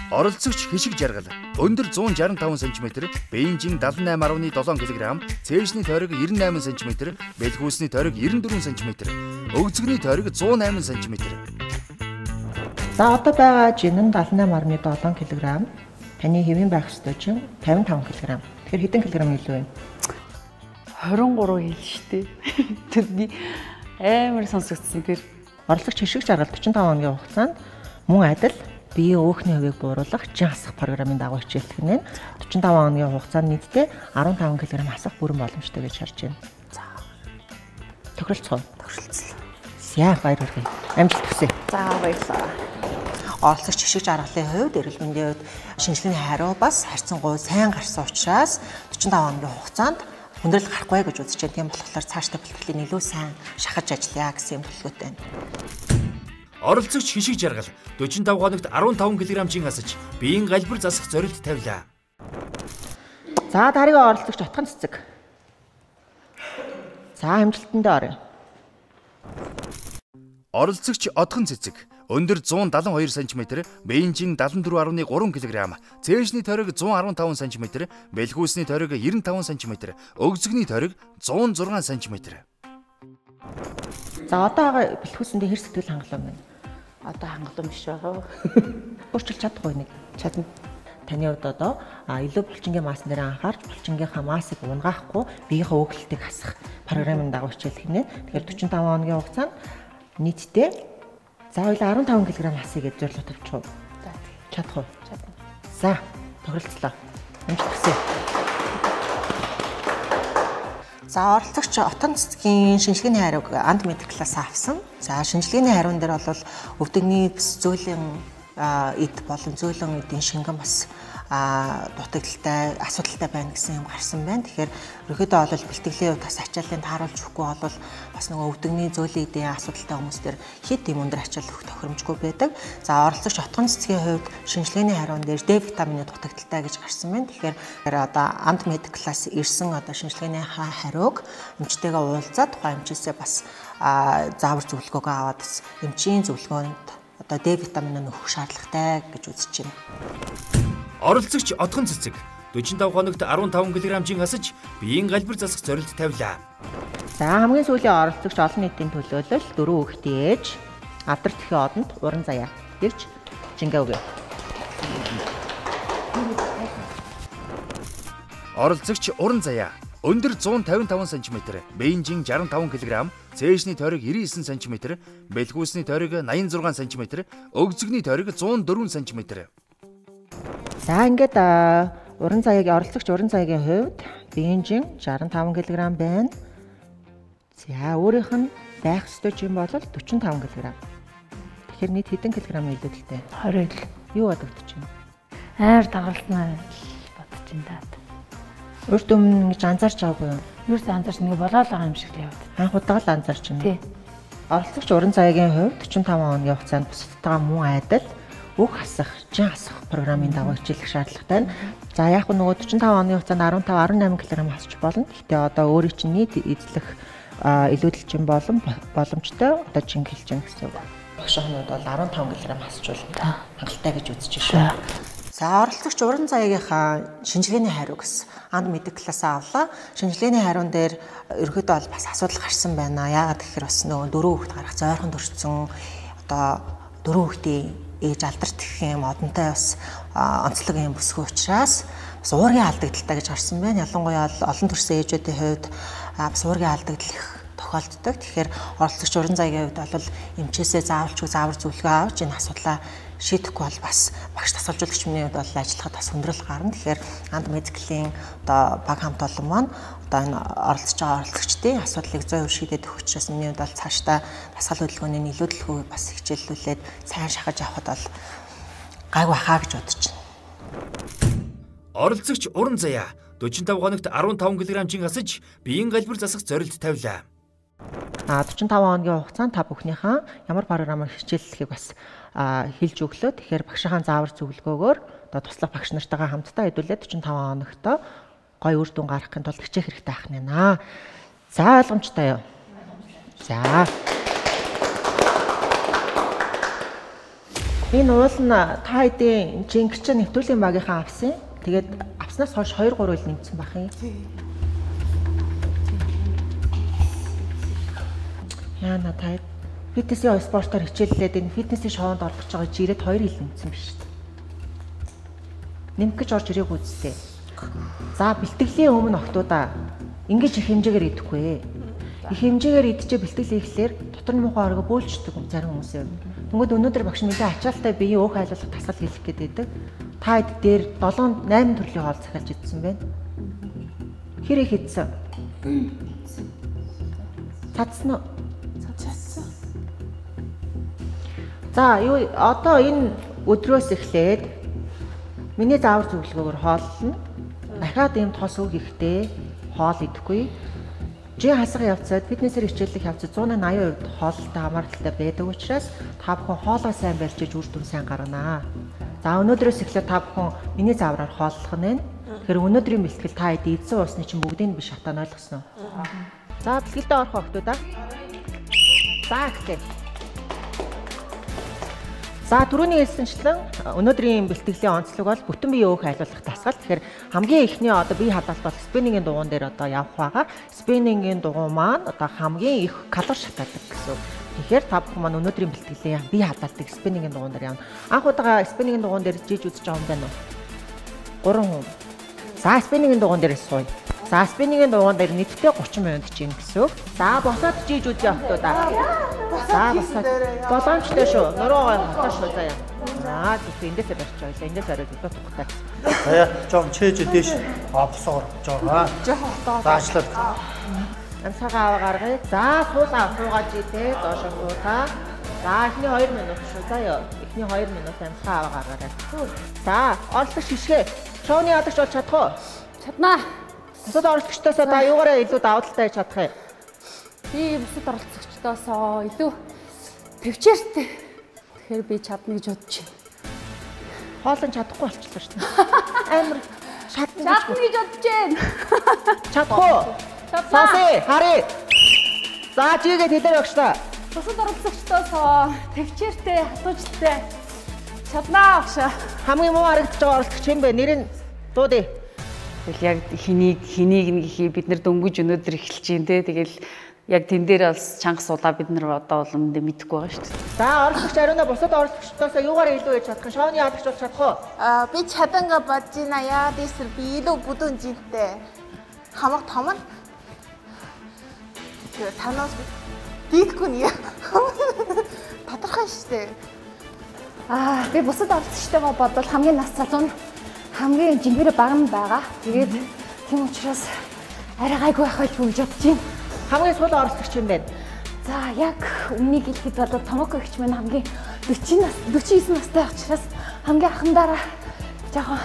Оролцогч хишиг жаргал өндөр 165 см, биеийн 78.7 кг, цээжний тойрог 98 см, бэлхүүсний тойрог 94 см, өгзгний тойрог 108 см. За одоо байгаа жин нь 78.7 кг. Таны хэвийн байх ёстой чинь 55 кг. Тэгэхээр хэдэн килограмм илүү вэ? 23 хил шүү дээ. Тэрний амар сонсогдсон тэр. Оролцогч хишиг жаргал 45 хоногийн хугацаанд мөн адил биеийн өөхний хувийг бууруулах жин хасах програмын дагуу хичээлэх нь 45 хоногийн хугацаанд нийтдээ 15 кг хасах бүрэн боломжтой гэж харж байна. За. Тохиролцоо. За баяр хүргэе. Амжилт хүсье. За баярлалаа. Оролцогч хишиг жаргалын хувьд эрүүл мэндийн хувьд шинжилгээний хариу бас харьцангуй сайн гарсан учраас 45 хоногийн хугацаанд хүндрэл гарахгүй гэж үзэж байна. Тийм болохоор цаашдаа бэлтгэлийн илүү сайн шахаж ажиллая гэсэн юм төлөвлөгөөтэй байна. Оролцогч хишиг жаргал 45 хоногт 15 кг жин асаж биеийн галбир засах зорилт тавилаа. За дараагийн оролцогч отхон цэцэг. За амжилтандаа оръё. Оролцогч отхон цэцэг өндөр 172 см, биеийн жин 74.3 кг, цээжний тойрог 115 см, бэлхүүсний тойрог 95 см, өгзгний тойрог 106 см. За одоо байгаа бэлхүүсэндээ хэр сэтгэл хангалуун байна? Одоо хангалуун биш байгаа. Өөрчилж чадахгүй нэг. Чадна. Таны хувьд одоо илүү булчингийн маасан дээр анхаарч булчингийнхаа маасыг унгаахгүй биеийнхээ өөхлөлтийг хасах програмын дагуу хичээлэх нэ. Тэгэхээр 45 хоногийн хугацаанд нийтдээ за хоёлаа 15 кг хасъя гэж зорилго тавьчих уу? За чадах уу? чадна. За тохиролцлоо. Амжилт хүсье. За оролцогч отон цэцгийн шинжилгээний хариуг ант медиклаас авсан. За шинжилгээний хариун дээр бол өвдөгний зөөлөн эд болон зөөлөн эдийн шингэн бас дутагдaltaй асуудалтай байна гэсэн юм гарсан байна. Тэгэхээр ерөөдөө бол бэлтгэлийн хувьд бас ачааллыг тааруулж өгөхгүй бол бас нөгөө өвдөгний зөөлөн эдийн асуудалтай хүмүүс төр хэд юм өндөр ачаал өгөх тохиромжгүй байдаг. За оролцогч отгон цэцгийн хувьд шинжилгээний хариун дээр D витамины дутагдaltaй гэж гарсан байна. Тэгэхээр одоо ант медиклаас ирсэн одоо шинжилгээний хариуг эмчтэйгээ уулзаад тухайн эмчээсээ бас заавар зөвлөгөөгөө аваад эмчийн зөвлөгөөнд одоо D витамин өгөх шаардлагатай гэж үзэж байна. Оролцогч отхон цэцэг 45 хоногт 15 кг жин асаж биеийн галбир засах зорилт тавилаа. За хамгийн сүүлийн оролцогч олон нийтийн төлөөлөл 4 хүүхдийн ээж Авдар Тэхийн одонд уран заяа ирж жингээ өгье. Оролцогч уран заяа өндөр 155 см, биеийн жин 65 кг, цээжний тойрог 99 см, бэлхүүсний тойрог 86 см, өгзгний тойрог 104 см. За ингээд уран заяагийн оролцогч уран заяагийн хувьд биеийн жин 65 кг байна. За өөрийнх нь байх ёстой юм бол 45 кг. Тэгэхээр нийт хэдэн килограмм илүүдэлтэй? 20 л. Юу бодогдож байна? Айр дагалснаа бодож байна даа. Өөртөө өмнө гэж анзаарч байгаагүй юу? Юусэн анзаарч нэг болоод байгаа юм шиг л яваад. Анх удаа л анзаарч байна. Тий. Оролцогч уран зайгийн хувьд 45 хоногийн хугацаанд бусдтайгаа мөн адил үг асах, жин асах программын дагуу хичээлэх шаардлагатай нь. За яг нөгөө 45 хоногийн хугацаанд 15-18 кг асч болно. Гэхдээ одоо өөрийн чинь нийт эзлэх илүүдэлчин боломжтой одоо жин хэлжин гэсэн үг. Багш хонууд бол 15 кг асчулна. Хангалттай гэж үзэж байна. За оролцогч уран зайгийнхаа шинжилгээний хариу гэсэн анд мэдэг классаа авлаа. Шинжилгээний хариун дээр ерөөдөө бол бас асуудал гарсан байна. Яагаад гэхээр бас нөгөө 4 хүүхэд гарах зойрхон төрсөн одоо 4 хүүхдийн ээж алдарт гэх юм одонтой бас онцлог юм бүсгүй учраас бас уургийн алдагдaltaа гэж гарсан байна. Ялангуяа олон төрсөн ээжүүдийн хувьд бас уургийн алдагдал их тохиолддог. Тэгэхээр оролцогч уран зайгийн хувьд бол эмчээсээ заавалчгүй заавар зөвлөгөө авч энэ асуудлаа шийдэхгүй бол бас багш тасалжуулагч миний хувьд бол ажиллахад бас хүндрэл гарна. Тэгэхээр анд медиклийн одоо баг хамт олон маань одоо энэ оролцож байгаа оролцогчдын асуудлыг 100% шийдээд өгөх учраас миний хувьд бол цаашдаа дасгал хөдөлгөөний нөлөөдлөхөө бас хичээллүүлээд сайн шахаж авахд бол гайгүй хаа гэж бодож байна. Оролцогч уран заяа 45 хоногт 15 кг жин асаж биеийн галбир засах зорилт тавилаа. 45 хоногийн хугацаанд та бүхнийхээ ямар програмаар хичээллэхийг бас хэлж өглөө. Тэгэхээр багшийн заавар зөвлөгөөгөөр одоо туслах багш нартайгаа хамтдаа хэдүүлээд 45 хоногт гой үр дүн гаргахын тулд хичээх хэрэгтэй байх нэ. За ойлгомжтой юу? За. Энэ уул нь та хэдийн жингчин нэвтрүүлгийн багийнхаа авсан. Тэгээд авснаас хойш 2-3 үйл нэмсэн байх юм. Яна та фитнесийн спортоор хичээллээд энэ фитнесийн шоунд орох гэж байгаа жирээд 2 хил нэмсэн биш үү? Нэмэх гэж орж ирээгүй үстэй. За бэлтгэлийн өмнө октоудаа ингэж их хэмжээгээр идэхгүй. Их хэмжээгээр идчихээ бэлтгэл хийхлээр дотор нь муухай орго бөөлждөг зарим хүмүүсээ. Тэнгүүд өнөөдөр багш нэлээд ачаалтай биеийн өөх айлуулах тасгал хийх гэдэг. Та хэд дээр 7-8 төрлийн хоол захиалж идсэн байна. Хэрэг хийдсэн? Цацсан уу? За юу одоо энэ өдрөөс эхлээд миний заавар зөвлөгөөгөөр хооллно. Дахиад ийм тос үг ихтэй хоол идэхгүй. Жин хасах явцад фитнесээр хичээллэх явцад 180% хоолтой хамааралтай байдаг учраас та бүхэн хоолоо сайн барьж үр дүн сайн гаргана. За өнөөдрөөс эхлээд та бүхэн миний заавраар хооллох нь. Тэгэхээр өнөөдрийн бэлтгэл та хэд эзэн уусны чинь бүгдийг би шатаан ойлгосноо. За бэлтгэлдээ орох октоудаа. За ихтэй. За түрүүний хэлсэнчлэн өнөөдрийн бэлтгэлийн онцлог бол бүтэн биеийн өөх айлуулах дасгал. Тэгэхээр хамгийн эхний одоо бие хадгалт бол спиннингийн дугуун дээр одоо явах байгаа. Спиннингийн дугуун маань одоо хамгийн их калори шатаадаг гэсэн. Тэгэхээр та бүхэн маань өнөөдрийн бэлтгэлийн бие хадгалтыг спиннингийн дугуун дээр явна. Анх удаага спиннингийн дугуун дээр жиж үзэж байгаа юм байна уу? 3 хүн. За спиннингийн дугуун дээр сууя. За спиннингийн дугуун дээр нийтдээ 30 минут жин гэсэн. За босоод жиж үзье октоудаа. За босоод боломжтой шүү. Нуруугаа хотоо шүү заяа. За зүг эндээсээ барьж байгаа. Эндээс орой зүг тухтай. Заяа жоохон чээж дээш босоор гэж байгаа. Жоохон доо. Заачлаад. Амсгаа аваа гаргая. За суулаа суугаад идэ доош суудаа. За эхний 2 минут шүү заяа. Эхний 2 минут амсгаа аваа гаргаарай. За оролцогч хишгээ. Шоуны ядагч бол чадах уу? Чаднаа. Бусад оролцогчдоосоо та юугаараа илүү давуу талтай чадах юм? Би бусад оролцогчдоосоо илүү төвчээртэй. Тэгэхээр би чадна гэж бодож байна. Хоолон чадахгүй болчихлоо шүү дээ. Амар чадна гэж бодож байна. Чадах уу? Сасэ, хари. За жигээд хэлээ багшлаа. Бусад оролцогчдоосоо төвчээртэй, хатуужтай. Чаднаа багшаа. Хамгийн муу харагдаж байгаа оролцогч юм бэ? Нэр нь дуудъя. Тэгэл яг хэнийг нэхий бид нар дөнгөж өнөөдөр эхэлж байна те. Тэгэл яг тэн дээр бас чанга суулаа бид нар одоо бол мэдэхгүй байгаа шүү дээ. За оролцогч ариуна бусад оролцогчдоосоо юугаар илүү хийж чадах юм? Шоуны ядагч бол чадах уу? Би чаданга бодож байна. Яа дэсэр би илүү бүдүүн жинтэй. Хамаг том нь. Танаас дийдгүй нэ. Тодорхой шүү дээ. Би бусад оролцогчтойгоо бодвол хамгийн нас залуу нь хамгийн жинхэнэ бага нь байгаа. Тэгээд тийм учраас арай гайгүй байх гэж бодож байна. Хамгийн сул оролцогч юм байна. За яг өмнгийг хэлэхэд бол Томоко гэгч маань хамгийн 49 настай учраас хамгийн анхандаараа жоохон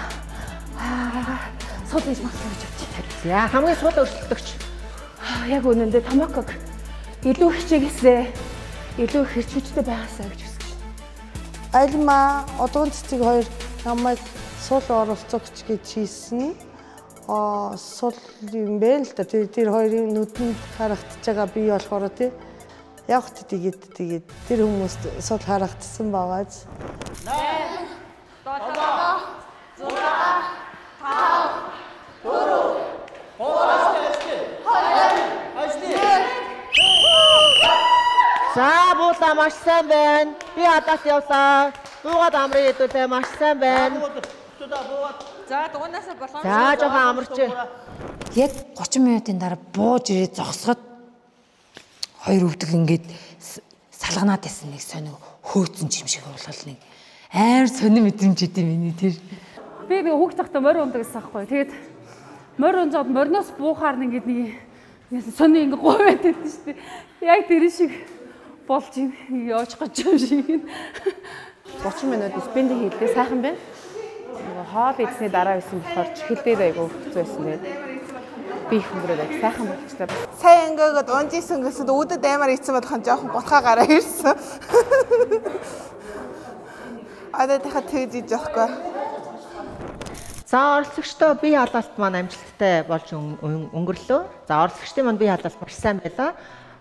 сул хийж магадгүй гэж бодчих. За хамгийн сул өрсөлдөгч. Яг үнэндээ Томоког илүү хичээгээсээ илүү хэрчүүчтэй байгаасаа гэж хүсэж байна. Айлма одгон цэцэг хоёр намайг сул оролцогч гэж хийсэн. Сул юм бэ л да. Тэр хоёрын нүдэнд харагдаж байгаа би болохоор тий. Яг ч тэгээд тэр хүмүүст сул харагдсан байгааз. 8 За буула маш сайн байна. Би хадаас явлаа. Буугаад амрын хэдүүлээ маш сайн байна. За дугуйнаасаа болгоомжтой. За жоохон амарч. Яг 30 минутын дараа бууж ирээд зогсоход хоёр өвдөг ингээд салганаад байсан нэг сонио хөөцөн юм шиг болол нэг амар сонир мэдрэмж идэв миний тэр. Би нэг хүүхд тахта морь ундаг гэсэн аахгүй. Тэгээд морь унжаад морноос буухаар ингээд нэг сонио ингээд говьд байдсан шүү дээ. Яг тэр шиг болж явж гож юм шиг. 30 минут спиндинг хийлээ сайхан байна. Нөгөө хоол идсний дараа байсан болохоор чихэлдээд айгу хэцүү байсан тэгээд би их хөнгөрөөд айгу сайхан болчихлоо. Сайн ингээд унжсэн гэсэн өөдөд аймаар ийцэн бодох нь жоохон ботхаа гараа ирсэн. Одоо дахиад тэгж иж явахгүй. За оролцогчдоо бие халаалт маань амжилттай болж өнгөрлөө. За оролцогчдын маань бие халаалт маш сайн байлаа.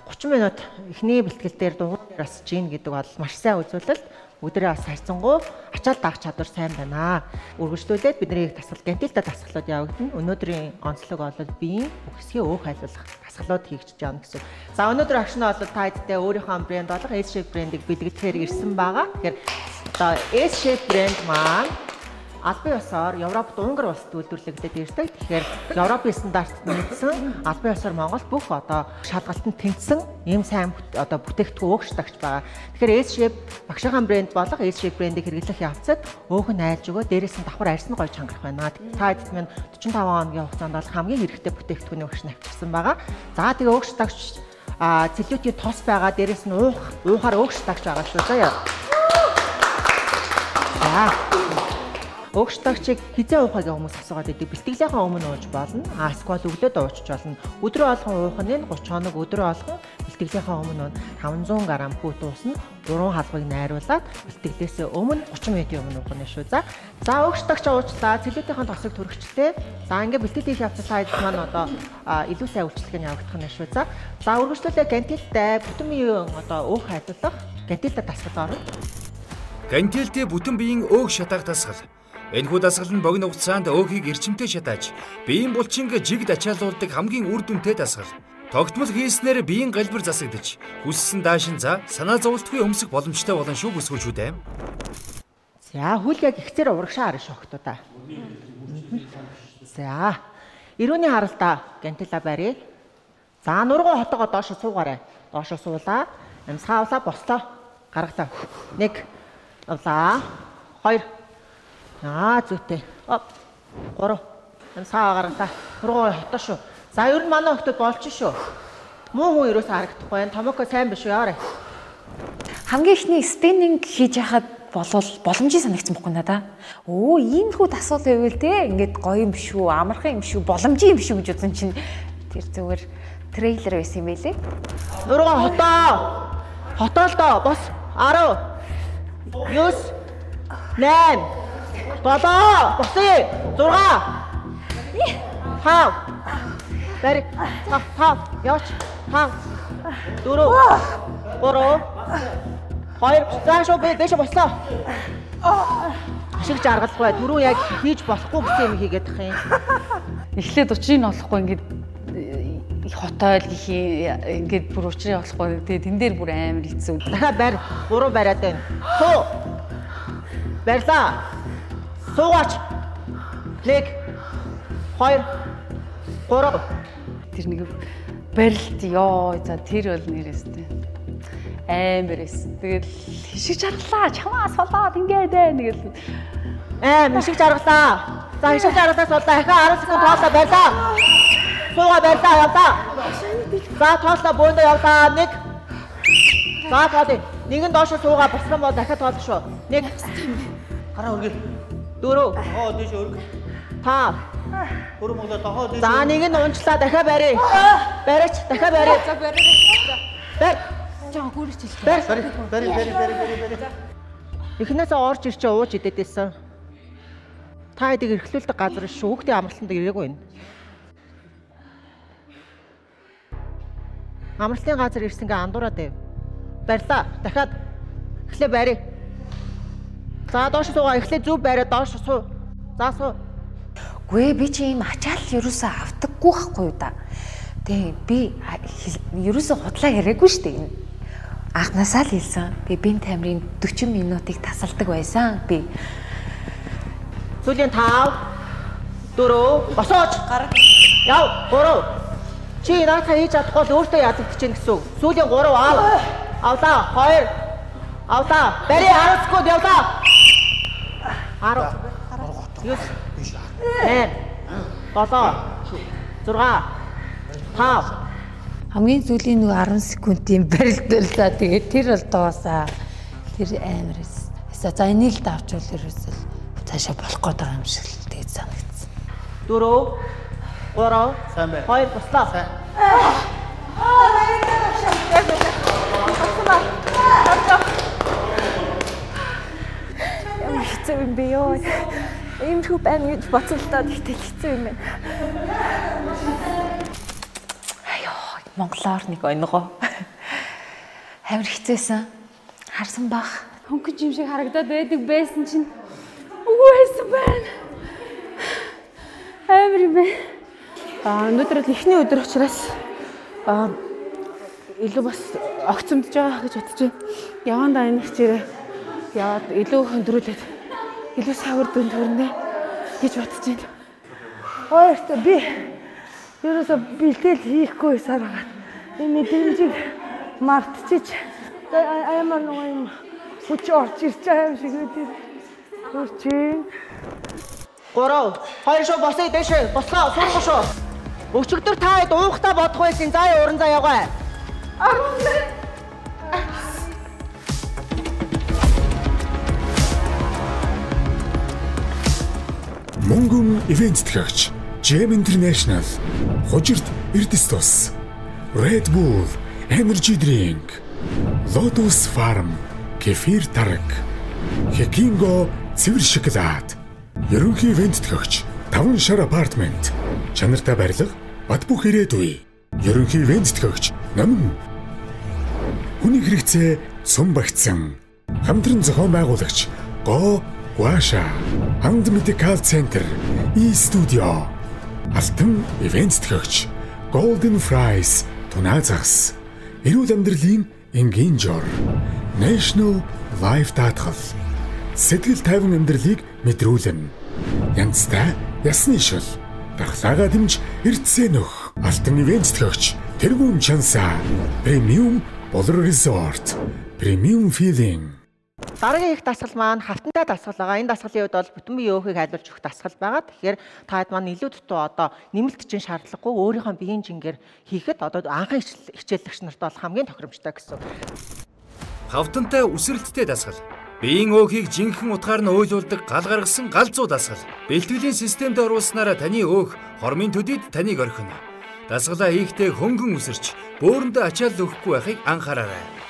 30 минут эхний бэлтгэл дээр дугуйр бас жин гэдэг бол маш сайн үзүүлэлт. Өдрөө бас хайрцангуй ачаал даах чадвар сайн байна. Үргэлжлүүлээд бидний гентилтэй дасгалууд явагдана. Өнөөдрийн онцлог бол биеийн үхсгийн өөх хайлуулах дасгалууд хийгдэж байна гэсэн. За өнөөдөр агш нь бол та хэдтэй өөрийнхөө брэнд болох S-Shape брэндийг бэлгэхээр ирсэн байгаа. Тэгэхээр одоо S-Shape брэнд маань албан ёсоор Европт Унгар улсад үйлдвэрлэгдээд ирдэг. Тэгэхээр Европын стандартад нэгдсэн албан ёсоор Монголд бүх одоо шалгалтанд тэнцсэн ийм сайн одоо бүтээгдэхүүн угшдагч байгаа. Тэгэхээр S-Shape багшийн брэнд болох S-Shape брэндийг хэрэглэх явцад өөх нь айлж өгөө дээрээс нь давхар арьсны гоё чангарах байна. Та эцэст минь 45 хоногийн хугацаанд бол хамгийн хэрэгтэй бүтээгдэхүүний багш навчирсан байгаа. За тэгээ угшдагч цэлютийн тос байгаа дээрээс нь уухаар угшдагч байгаа шүү заяа. За Угштагчийг хизээ уухагийн хүмүүс асуугаад идэв. Бэлтгэлийнхаа өмнө ууж болно. Эсвэл өглөөд уучж болно. Өдрөө болгон уух нь 30 хоног өдрөө болгон бэлтгэлийнхаа өмнө 500 г хүүт уусна. 3 халбыг найруулад бэлтгэлээсээ өмнө 30 минутын өмнө уух нь шүү. За угштагч уучлаа. Цэлютийнхаа тосыг төрөгчлээ. За ингээд бэлтгэл хийх явцад сайд маань одоо илүү сайн үйлчлэг нь явагдах нь шүү. За үргэлжлүүлээ гентилтэй бүтэн биеийн одоо уух хайлуулах гентилтэй дасгал орно. Гентилтэй бүтэн биеийн өөх шатаах дасгал. Энэхүү дасгал нь богино хугацаанд өөхийг эрчимтэй шатааж, биеийн булчинг жигд ачаалуулдаг хамгийн үр дүнтэй дасгал. Тогтмол хийснээр биеийн галбир засагдаж, хүссэн даашин санаа зовлтгүй өмсөх боломжтой болно шүү бүсгүүчүүдээ. За хөл яг ихцээр урагшаа харна шүү охтуудаа. За эрүүний харалтаа гентила барья. За нургуу хотоогоо доош суугаарай. Доош суулаа. Амсгаавлаа бослоо. Гаргалаа. 1 авлаа. 2 зүйтэй. 3. Амсгаа гаргалаа. Нургуу хотоо шүү. За ер нь манай охтод болж шүү. Муу хүн ерөөсөө харагдахгүй байна. Томоко сайн биш үү яарэ. Хамгийн ихний спиннинг хийж яхад боломжийг санагдсан байхгүй надаа. Ийм хүү асуулт байвал те ингээд гоё юм биш үү, амархан юм биш үү, боломжийн юм биш үү гэж үзэн чинь тэр зүгээр трейлер байсан юм байлээ. Нургуу хотоо. Хотоолдоо бос 10 9 8 Бала босъё 6 5 Барь 5 яваач 5 4 3 2 заашгүй бэш бослоо. Ашиг жаргалгүй түрүү яг хийж болохгүй гэсэн юм хийгээд тах юм. Эхлээд учрыг олохгүй ингээд хотойл ингээд бүр учрыг олохгүй тэгээ тэн дээр бүр амар хэцүү. Дахиад барь 3 бариад байна. Суу. Барьлаа. Суугач. 1 2 3 тэр нэг барилт ёо за тэр бол нэрээстэй амар эс. Тэгэл хишиг жаргалаа чамаас болоод ингээд байна тэгэл хишиг жаргалаа. За хишиг жаргалаас болоо ахаа 10 секунд тоолоо байлаа. Суугаа байлаа явлаа. За тоолоо бөөндөө явлаа. 1 За тоолъё. Нэг нь доош суугаа босгон бол дахиад тоолох шүү. 1 Гараа өргөе. 4 Дохоо дээш өргө. 5 Хөрөм өглөө дохоо дээш. За нэг нь унчлаа дахиад барья. Барьж дахиад барья. За барай. Барь. Жаа гүрэж хэлээ. Барь. Эхнээсээ орж ирчээ ууж идэдээсэн. Та хэдийг эрхлүүлдэг газар шүү. Хүүхдийн амралтанд ирээгүй байна. Амралтын газар ирсэнгээ андуураад байв. Барьлаа. Дахиад эхлээ барья. За доош суугаа эхлээ зүв бариад доош суу. За суу. Гүй би чи ийм ачаал ерөөсөө автаггүй байхгүй юу да. Тэг би ерөөсөө худлаа яриаггүй шүү дээ. Анхнаасаа л хэлсэн. Би бие тамирын 40 минутыг тасалдаг байсан. Би Сүүлийн 5 4 босооч. Яв 3. Чи наатаа хийж чадахгүй л өөртөө ядагдаж чинь гэсэн үг. Сүүлийн 3 аав. Авлаа 2. Авлаа. Бари 10 секунд явлаа. 10. 9 8 7 6 5 хамгийн сүүлийн нэг 10 секундын барилдуулаа. Тэгээд тэр бол доосаа тэр амар эс. За энийг л давчвал ерөөсөл цаашаа болох гээд байгаа юм шиг л тэгээд санагдсан. 4 3 2 буслаа. Ямар хэцүү юм бэ ёо. Иймэрхүү байна гэж боцолдоод ихтэй хэцүү юм байна. Монголоор нэг ойнгоо. Амар хэцээсэн. Харсан бах. Хөнгөн юм шиг харагдаад байдаг байсан чинь үгүй байсан байна. Амар юм байна. Өнөөдөр л эхний өдөр учраас илүү бас огцомдож байгаа гэж бодож байна. Явандаа энэ хичээрээ яваад илүү хөндрүүлээд илүү савар дүн төрнэ гэж бодож байна. Хоёрт би ерөөсө бэлтгэл хийхгүй саргаад энэ мэдрэмжийг мартчих. Амар нэг юм хүч орж ирж байгаа юм шиг үүдээ. Хурчин. 3 2 шоо босоо дэшээ. Бослоо суурах шүү. Өчигдөр та хэд уухтаа бодох байсан. Заа уран заяагаа. 10. Монгол ивент төгч Gem International, Хожирт Эрдэс тус, Red Bull, Energy Drink, Lotus Farm, Кефир Тараг, Хекинго цэвэр шоколад, ерөнхий ивент төгч 5 шар апартмент, чанартай барилга, бат бөх ирээдүй, ерөнхий ивент төгч Намн, хүний хэрэгцээ цум багтсан, хамтран зохион байгуулагч Го Гуаша, Анд Медикал Центр, E-Studio, Алтан ивент төгч Golden Fries, Тунаа загас, эрүүл амьдралын энгийн жор, National Life даатгал, сэтгэл тайван амьдралыг мэдрүүлнэ. Янзтай ясны шил, дархлаагаа дэмж эрдэсээ нөх, Алтан ивент төгч тэргүүн чансаа, Premium Болор Resort, Premium Feeling. Дараагийн их дасгал маань хавтантай дасгал байгаа. Энэ дасгалын үед бол бүтэн биеийн өөхийг хайлуулж өгөх дасгал байгаа. Тэгэхээр та хэд маань илүү дутуу одоо нэмэлт чинь шаардлагагүй өөрийнхөө биеийн жингээр хийхэд одоо анхан хичээлэгч нарт бол хамгийн тохиромжтой гэсэн. Хавтантай үсрэлттэй дасгал. Биеийн өөхийг жинхэнэ утгаар нь уйлуулдаг гал гаргасан галзуу дасгал. Бэлтгэлийн системд оруулснараа таны өөх хормын төдийд таныг орхино. Дасгалаа хийхдээ хөнгөн үсэрч бөөрөндөө ачаал өгөхгүй байхыг анхаараарай.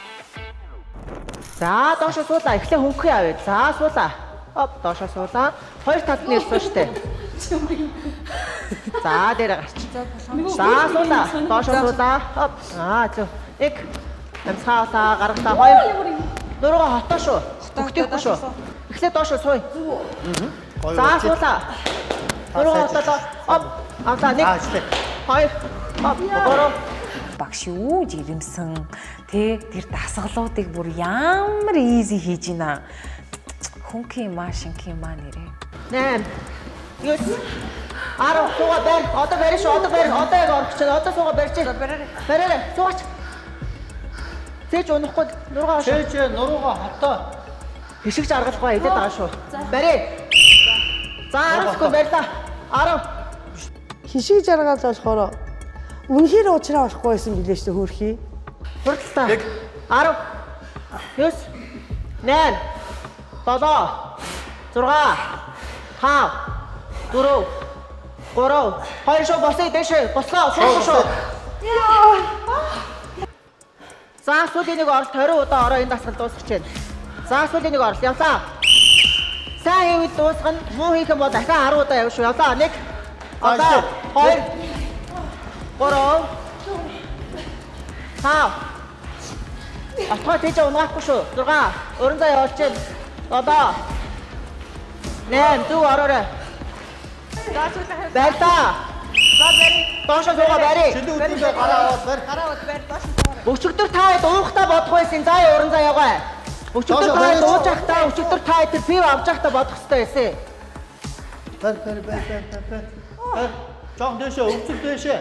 За доошо суулаа. Эхлээ хөнгөхий авъя. За суулаа. Оп доошо суулаа. Хоёр талд нь ирсэн штэ. За дээр гарч. За суулаа. Доошо суулаа. Оп. Зөв. Нэг. Амсгаалаа гаргалтаа хоёр. Дөрөв хотоо шүү. Өгтөхгүй шүү. Эхлээ доошо сууя. За суулаа. Дөрөв хотоо. Оп. Авлаа нэг. Хоёр. Оп. Дөрөв. Багш юу жирэмсэн тэр дасгалуудыг бүр ямар easy хийж ийна. Хөнхийн машинхийн маа нэрээ. 8 9 10 суугаа барь. Одоо барь шүү. Одоо барь. Одоо яг орох чинь. Одоо суугаа барьж. Барьаарай. Суугач. Цээж унахгүй нуруугаа хошоо. Цээж нуруугаа хотоо. Хишигч аргалгаа идээд байгаа шүү. Барь. За 10 секунд барьлаа. 10. Хишигж аргаал болохоор үнэхээр уучраа орохгүй байсан билээ шүү хөрхий. Хурдтаа. 10 9 8 7 6 5 4 3 2 шоо босъё дэше бослоо шоо. За сүүлийн нэг оролт 20 удаа ороо энэ дасгал дуусгаж байна. За сүүлийн нэг оролт явлаа. Сайн хийвэл дуусгана. Муу хийх юм бол дахин 10 удаа явж шүү. Явлаа. 1 2 3 5 Атгаа тийж унаахгүй шүү. 6 уран зай явуулж байна. 7 8 зүг ороорой. Байлаа. За барь. Доош суугаа барь. Шилэн үднээ гараа аваад барь. Гараа аваад барь доош суугаа. Өчигдөр та дуухтаа бодох байсан. За уран зай яваа. Өчигдөр та дууж байхдаа өчигдөр та тэр пив авч байхдаа бодох хэрэгтэй байсан. Барь. Жон дэшээ өвчл дэшээ.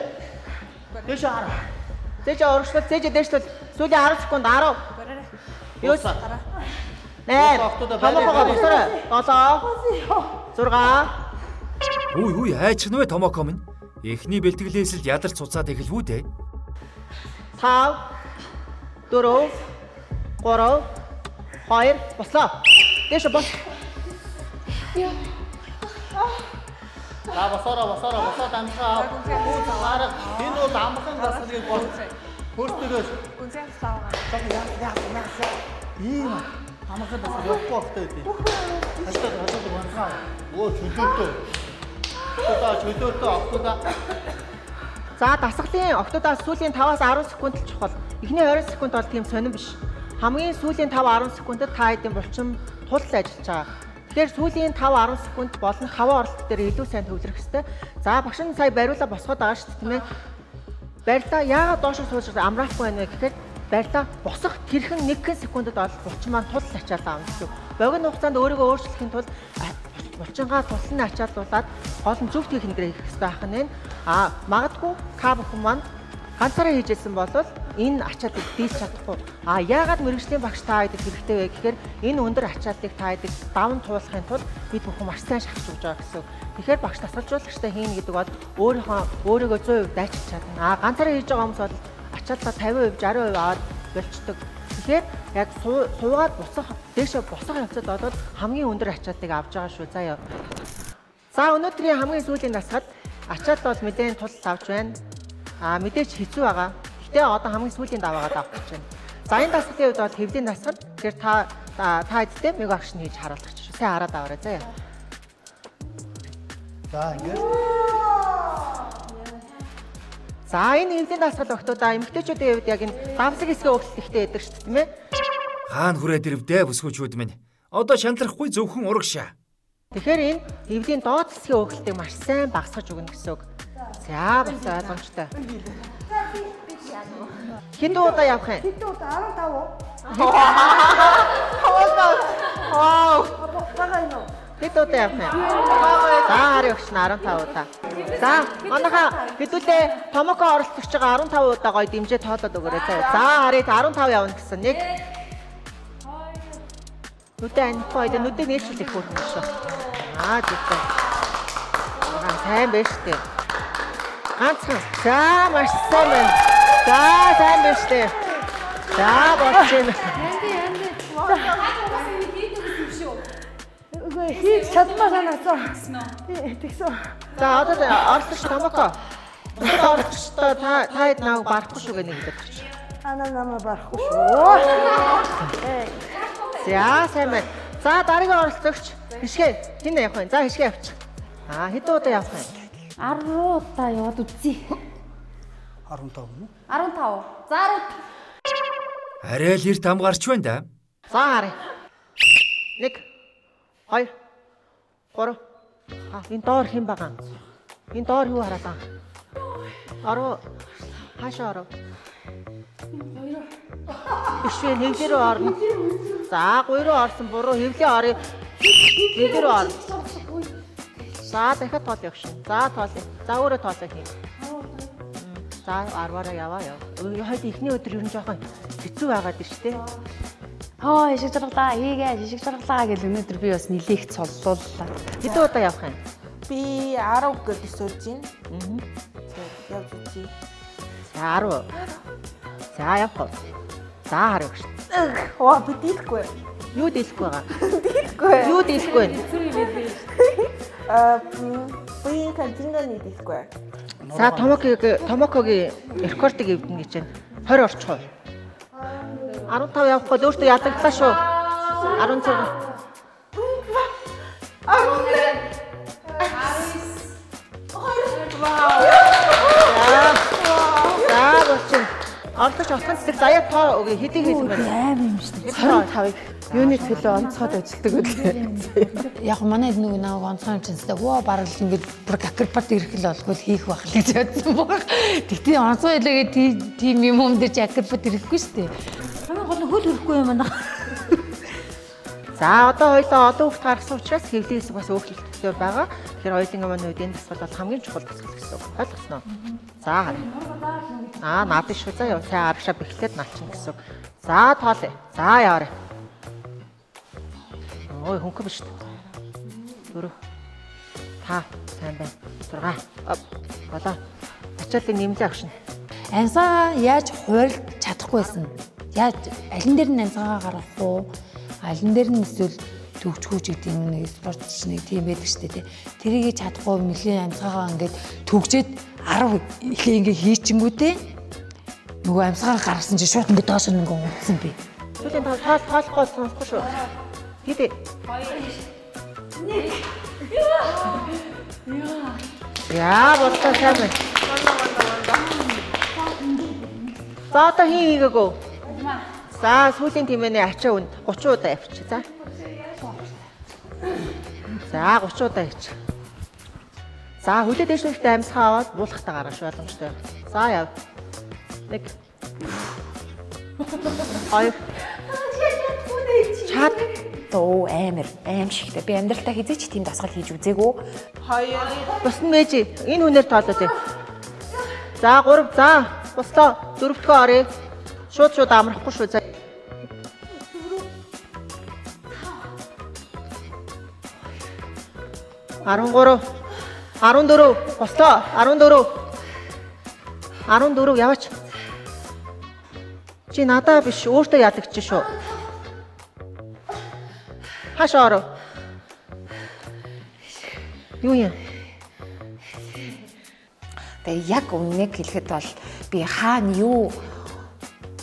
Дэшээ хараа. Дэшээ орогчлол дэштэл сүүлийн 10 секунд 10. Юу гараа. 8 томокоо босорой. 7 6 Үгүй хайчих нүвэ томоко минь. Эхний бэлтгэлээс л ядарч цуцаад эхэлвүү дээ. 5 4 3 2 бослоо. Дэш бос. За босоо дамжгаа. Хараа энэ бол амхан дасгалыг бол хөртөгөөс. Яа. Ийм амхан дасгал явахгүй багтай үү. Хашаад банцгаа. Оо чөлөөтэй. Октодоо. За дасгалын октодоос сүүлийн 5-аас 10 секунд л чухал. Эхний 20 секунд бол тийм сонирн биш. Хамгийн сүүлийн 5-10 секундэд та хэдийн булчин тулал ажиллаж байгаа. Тэгэхээр сүүлийн 5-10 секунд болон 5 оролт дээр илүү сайн төвлөрөх хэрэгтэй. За багш нь сая бариулаа босгоод байгаа шүү дээ тийм ээ. Барилаа яагаад доош сууж амраахгүй байна вэ гэхээр барилаа босох тэрхэн 1 секундэд бол булчин маань тулал ачаалаа авна гэсэн. Богино хугацаанд өөрийгөө өөрчлөхийн тулд булчингаа тулсан ачаалуулаад гол нь зөв техникээр хийх хэрэгтэй байх нь. Магадгүй К бүхэн маань ганцаараа хийжсэн бол энэ ачааллыг дийлж чадахгүй. Яагаад мэрэгжлийн багш та хэд хэрэгтэй вэ гэхээр энэ өндөр ачааллыг та хэд даван туулахын тулд бид бүхэн маш сайн шахаж өгч байгаа гэсэн. Тэгэхээр багш дасгалжуулагчтай хийнэ гэдэг бол өөрийгөө 100% дайчилж чадна. Ганцаараа хийж байгаа хүмүүс бол ачааллаа 50%, 60% аваад болчдөг. Тэгэхээр яг суугаад буцах, дээшээ босох явцад бол хамгийн өндөр ачааллыг авч байгаа шүү. Заяа. За өнөөдрийн хамгийн сүүлийн дасгал ачаал бол мэдээний тулд авч байна. Мэдээж хэцүү байгаа. Гэтэ одоо хамгийн сүүлийн даваагаад авах гэж байна. За энэ дасгалын үед бол хэвлийн дасгал. Тэгэхээр та хэдтэй мэг акшн хийж харуулах гэж шүү. Сайн хараад аваарай заяа. За ингээд. За энэ хэвлийн дасгал өгтөдөө эмэгтэйчүүдийн хувьд яг энэ давсаг хэсгээ өгсөлттэй байдаг шүү дээ тийм ээ. Хаана хүрээд ирвдээ бүсгүүчүүд минь. Одоо шантрахгүй зөвхөн урагшаа. Тэгэхээр энэ хэвлийн доод хэсгийн өгөлтийг маш сайн багасгаж өгнө гэсэн үг. За бас ойлгомжтой. Хэдэн удаа явах юм? Хэдэн удаа 15 уу? Вау. Хэдэн удаа явах юм? За харъя өгч 15 удаа. За манайха хэдүүлээ томоко оролцогч байгаа 15 удаа гоё дэмжээ тоолоод өгөөрэй. За харъя 15 явна гэсэн. 1 нүдэ анхгүй нүдийг нээчихлэх хөрхөн шүү. Зүгтэй. Сайн байж тээ. Ганцхан. За маш сайн байна. За сайн байж тээ. За болж байна. Хийж чадмаа санагдсан. Тэгсэн. За одоо оролцогч томоко. Оролцогчтой та хэд намайг барахгүй шүү гэнэ хэлээд байна. Намайг барахгүй шүү. За сайн байна. За дараагийн оролцогч хишгээ. Хин явах вэ? За хишгээ авчих. Хэдэн удаа явах вэ? 10 удаа яваад үзье. 15 үү? 15. За 10. Арай л эрт хамгаарч байна да. За харъя. 1 2 3. Энэ доор хэн байгаа? Энэ доор юу хараад байгаа? Ороо. Хаашаа ороо? Ишвэ хэвлээ рүү орно. За 3 руу орсон буруу хэвлээ орё. Хэвлээ рүү орно. За дахиад тоол явах шин. За тоолъё. За өөрөө тоолъё хий. За 10-аараа яваа. Хойд ихний өдөр ер нь жоохон хэцүү байгаад байна шүү дээ. Ишиг жаргалаа гэж өнөөдөр би бас нилээх цоллууллаа. Хэдэн удаа явах юм? Би 10 гэж сууж байна. Явж үзье. За 10. За явах. За харъя гэж. Оо би дийлэхгүй. Юу дийлэхгүй байгаа? Дийлэхгүй. Юу дийлэхгүй вэ? Би кантинаны дийлэхгүй. За Томокогийн рекордыг эвдэнэ гэж байна. 20 орчих уу? 15 явах бол өөртөө ядаглаа шүү. 16. 18. За болчих. Олдож отхон цэцэг заяа тоо өгье хэдий хийх юм бэ? Аим юм шүү дээ. 25-ыг юуны төлөө онцгойд ажилладаг үлээ. Яг манай нөгөө нэг онцгой юм чинь воо барал ингээд бүр акробат ирхэл болгүй хийх байх л гэж бодсон баг. Тэгтээ онцгой илээгээ тийм юм дээр чи акробат ирэхгүй шүү дээ. Хамгийн гол нь хөл хөрөхгүй юм байна. За одоо хоёлоо олон хүүхд гаргасан учраас хэвлэл хэсэг бас өөрчлөлттэй байгаа. Тэгэхээр хоёулын маань үед энэ дасгал бол хамгийн чухал дасгал гэсэн үг. Ойлгосноо? За харъя. Наадын шүү. За яа сайн арагшаа бэхлээд наалчин гэсэн үг. За тоолъё. За яваарай. Ой хөнгөн биш үү? 4 5 сайн байна. 6 болоо. Ачааллыг нэмлээ агшин. Амьсгаа яаж хуурж чадахгүйсэн? Яаж алин дээр нь амьсгаа гаргах уу? Алин дээр нь эсвэл төгжгүүч гэдэг юм нэг спортч нэг тийм байдаг шүү дээ. Тэрийг чадахгүй нэлээд амьсгаагаа ингээд төгжээд 10 ихээ ингээд хийчихэнгүүтээ нөгөө амьсгаа гаргасан чинь шууд ингээд доош нь ингээд унтсан би. Түлийн тоолохгүй сонсохгүй шүү. Хидэ. 2 1 Яа болтой сайн байна. За одоо хийгээгүй. За сүүлийн тэмээний ачаа үн 30 удаа явчих. За. За 30 удаа хийчих. За хөлөө дэш нүхтэй амьсгаа аваад буулгахтаа гаргаж боломжтой. За яв. 1 2 Чад. Оо амар аимшигтэй. Би амьдралтаа хизээч тийм дасгал хийж үзээгүй. 2 Бус нь мэжи. Энэ хүнээр тоолоо тий. За 3 за. Бустаа 4-tkөө оръё. Шууд амрахгүй шүү. За. 13 14 бустаа 14 яваач. Чи надаа биш өөртөө ядагч шүү. Хашаа ороо. Юу юм? Тэгээ яг үннийг хэлэхэд бол би хаана юу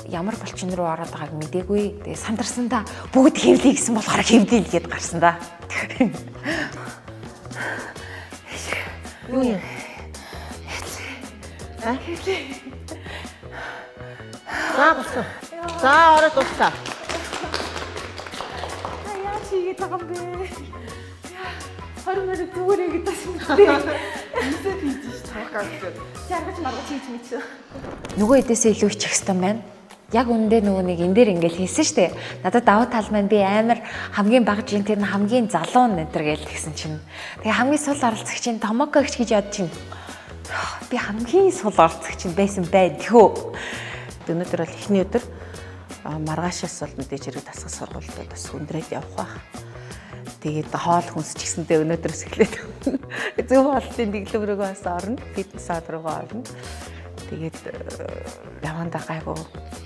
ямар болчин руу ороод байгааг мэдээгүй. Тэгээ сандарсандаа бүгд хэвлэе гэсэн болохоор хэвлэе л гээд гарсан да. Юу юм? За босоо. За ороод дуусаа. Яа чигээ тагам бэ? 20 минут зүгээр ингэж тасмаа. Эсээ хийж таагаа гэж. Чаргач маргач хийж мэдсэн. Нөгөө эдээсээ илүү ичих хэвээр байна. Яг үндэ нөгөө нэг энэ дээр ингээл хийсэн штэ. Надад давуу тал маань би амар хамгийн бага жин тэр нь хамгийн залуу нэтер гээл гэсэн чинь. Тэгээ хамгийн сул оролцогч чинь Томоко гэж бодож чинь. Би хамгийн сул оролцогч чинь байсан байдгүй. Өнөөдөр бол эхний өдөр маргаашаас бол мэдээж хэрэг дасгал сургуультад бас хүндрээд явах байх. Тэгээд хоол хүнс ч гэсэндээ өнөөдрөөс эхлээд зөв хоолтын дэглэмрөөгөө бас орно. Фитнес руугаа орно. Тэгээд явандаа гайгүй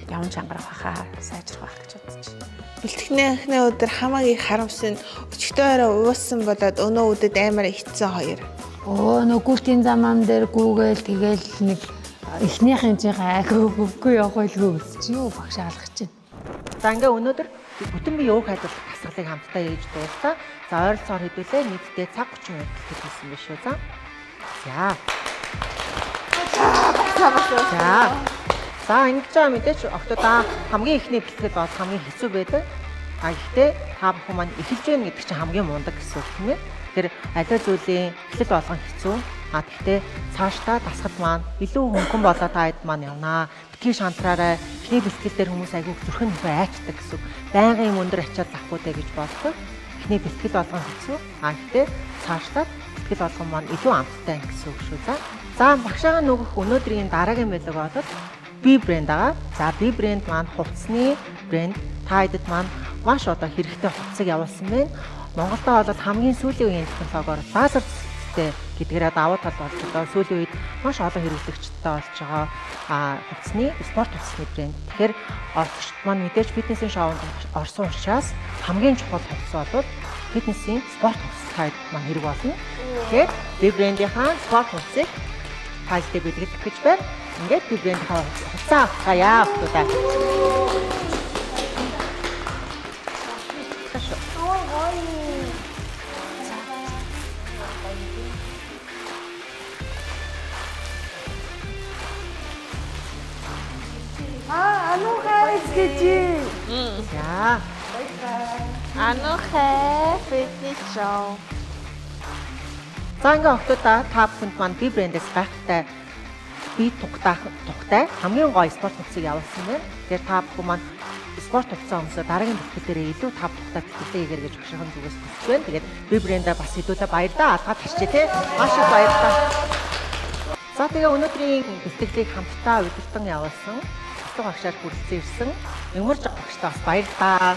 явн чангарах хаа сайжрах байх гэж бодож байна. Бэлтгэхний анхны өдөр хамаагийн харамсан өчигдөр орой уусан болоод өнөө өдөд амар ицсэн хоёр. Нөгөө гүртийн заман дээр гүүгээл тэгэл нэг эхнийх хэмжээ айгүй явах байлгүй өсч юу багш алгах чинь. За ингээ өнөөдөр бүтэн бие уух хайдвар дасгалыг хамтдаа хийж дуусаа. За ойролцоогоор хэдүүлээ нийтдээ цаг 30 минут хийсэн биш үү? За ингэж байгаа мэдээч октодоо хамгийн ихний бэлтгэл бол хамгийн хэцүү байдаг. Гэхдээ та бүхэн маань эхэлж байна гэдэг чинь хамгийн мундаг гэсэн үг тийм ээ. Тэр аливаа зүйлийн эхлэл болгон хэцүү. Гэхдээ цаашдаа дасгал маань илүү хөнгөн болоо та хэд маань явнаа. Битгий шантраарай. Эхний бэлтгэл дээр хүмүүс айгүй зүрхэн нөхөө айчдаг гэсэн үг. Байнгын юм өндөр ачаад авахгүй дэ гэж боддог. Эхний бэлтгэл болгон хэцүү. Гэхдээ цаашдаа бэлтгэл болгон маань илүү амттай гэсэн үг шүү. За багшаага нөгөх өнөөдрийн дараагийн байлаг болоод B брэнд байгаа. За B брэнд маань хувцсны брэнд. Та хэдэд маань маш одоо хэрэгтэй хувцсыг явуулсан байна. Монголдо бол хамгийн сүүлийн үеийн технологиор лазер хэрэгтэй гэдгээрээ давуу тал болж одоо сүүлийн үед маш олон хэрэглэгчтэй болж байгаа хувцсны спорт хувцсны брэнд. Тэгэхээр орцогчд маань мэдээж фитнесийн шоунд орсон учраас хамгийн чухал хувцас бол фитнесийн спорт хувцас маань хэрэг болно. Тэгэхээр би брэндийнхаа спорт хувцсыг хаалттай бэлтгэх гэж байна. Ингээд би брэндийнхаа хувцас авахаа явуулаа. Анухай скетчи. За. Анухай фитнес шоу. Занга охтуудаа та бүхэнд маань би брэндээс гайхалтай би тухтай хамгийн гоё спорт хувцсыг явуулсан байна. Тэгэхээр та бүхэн маань спорт хувцас өмсөө дараагийн бэлтгэл дээр илүү тав тухтай бэлтгэлтэй хийгэр гэж хөшөөрхөн зүгээс хүсэж байна. Тэгээд би брэндээ бас хэдүүлээ баярлалаа. Алгаад харчээ те. Маш их баярлалаа. За тэгээ өнөөдрийн бэлтгэлийг хамтдаа удирдан явуулсан багшаар хүрэлцэн ирсэн Юмарж багштаа бас баярлалаа.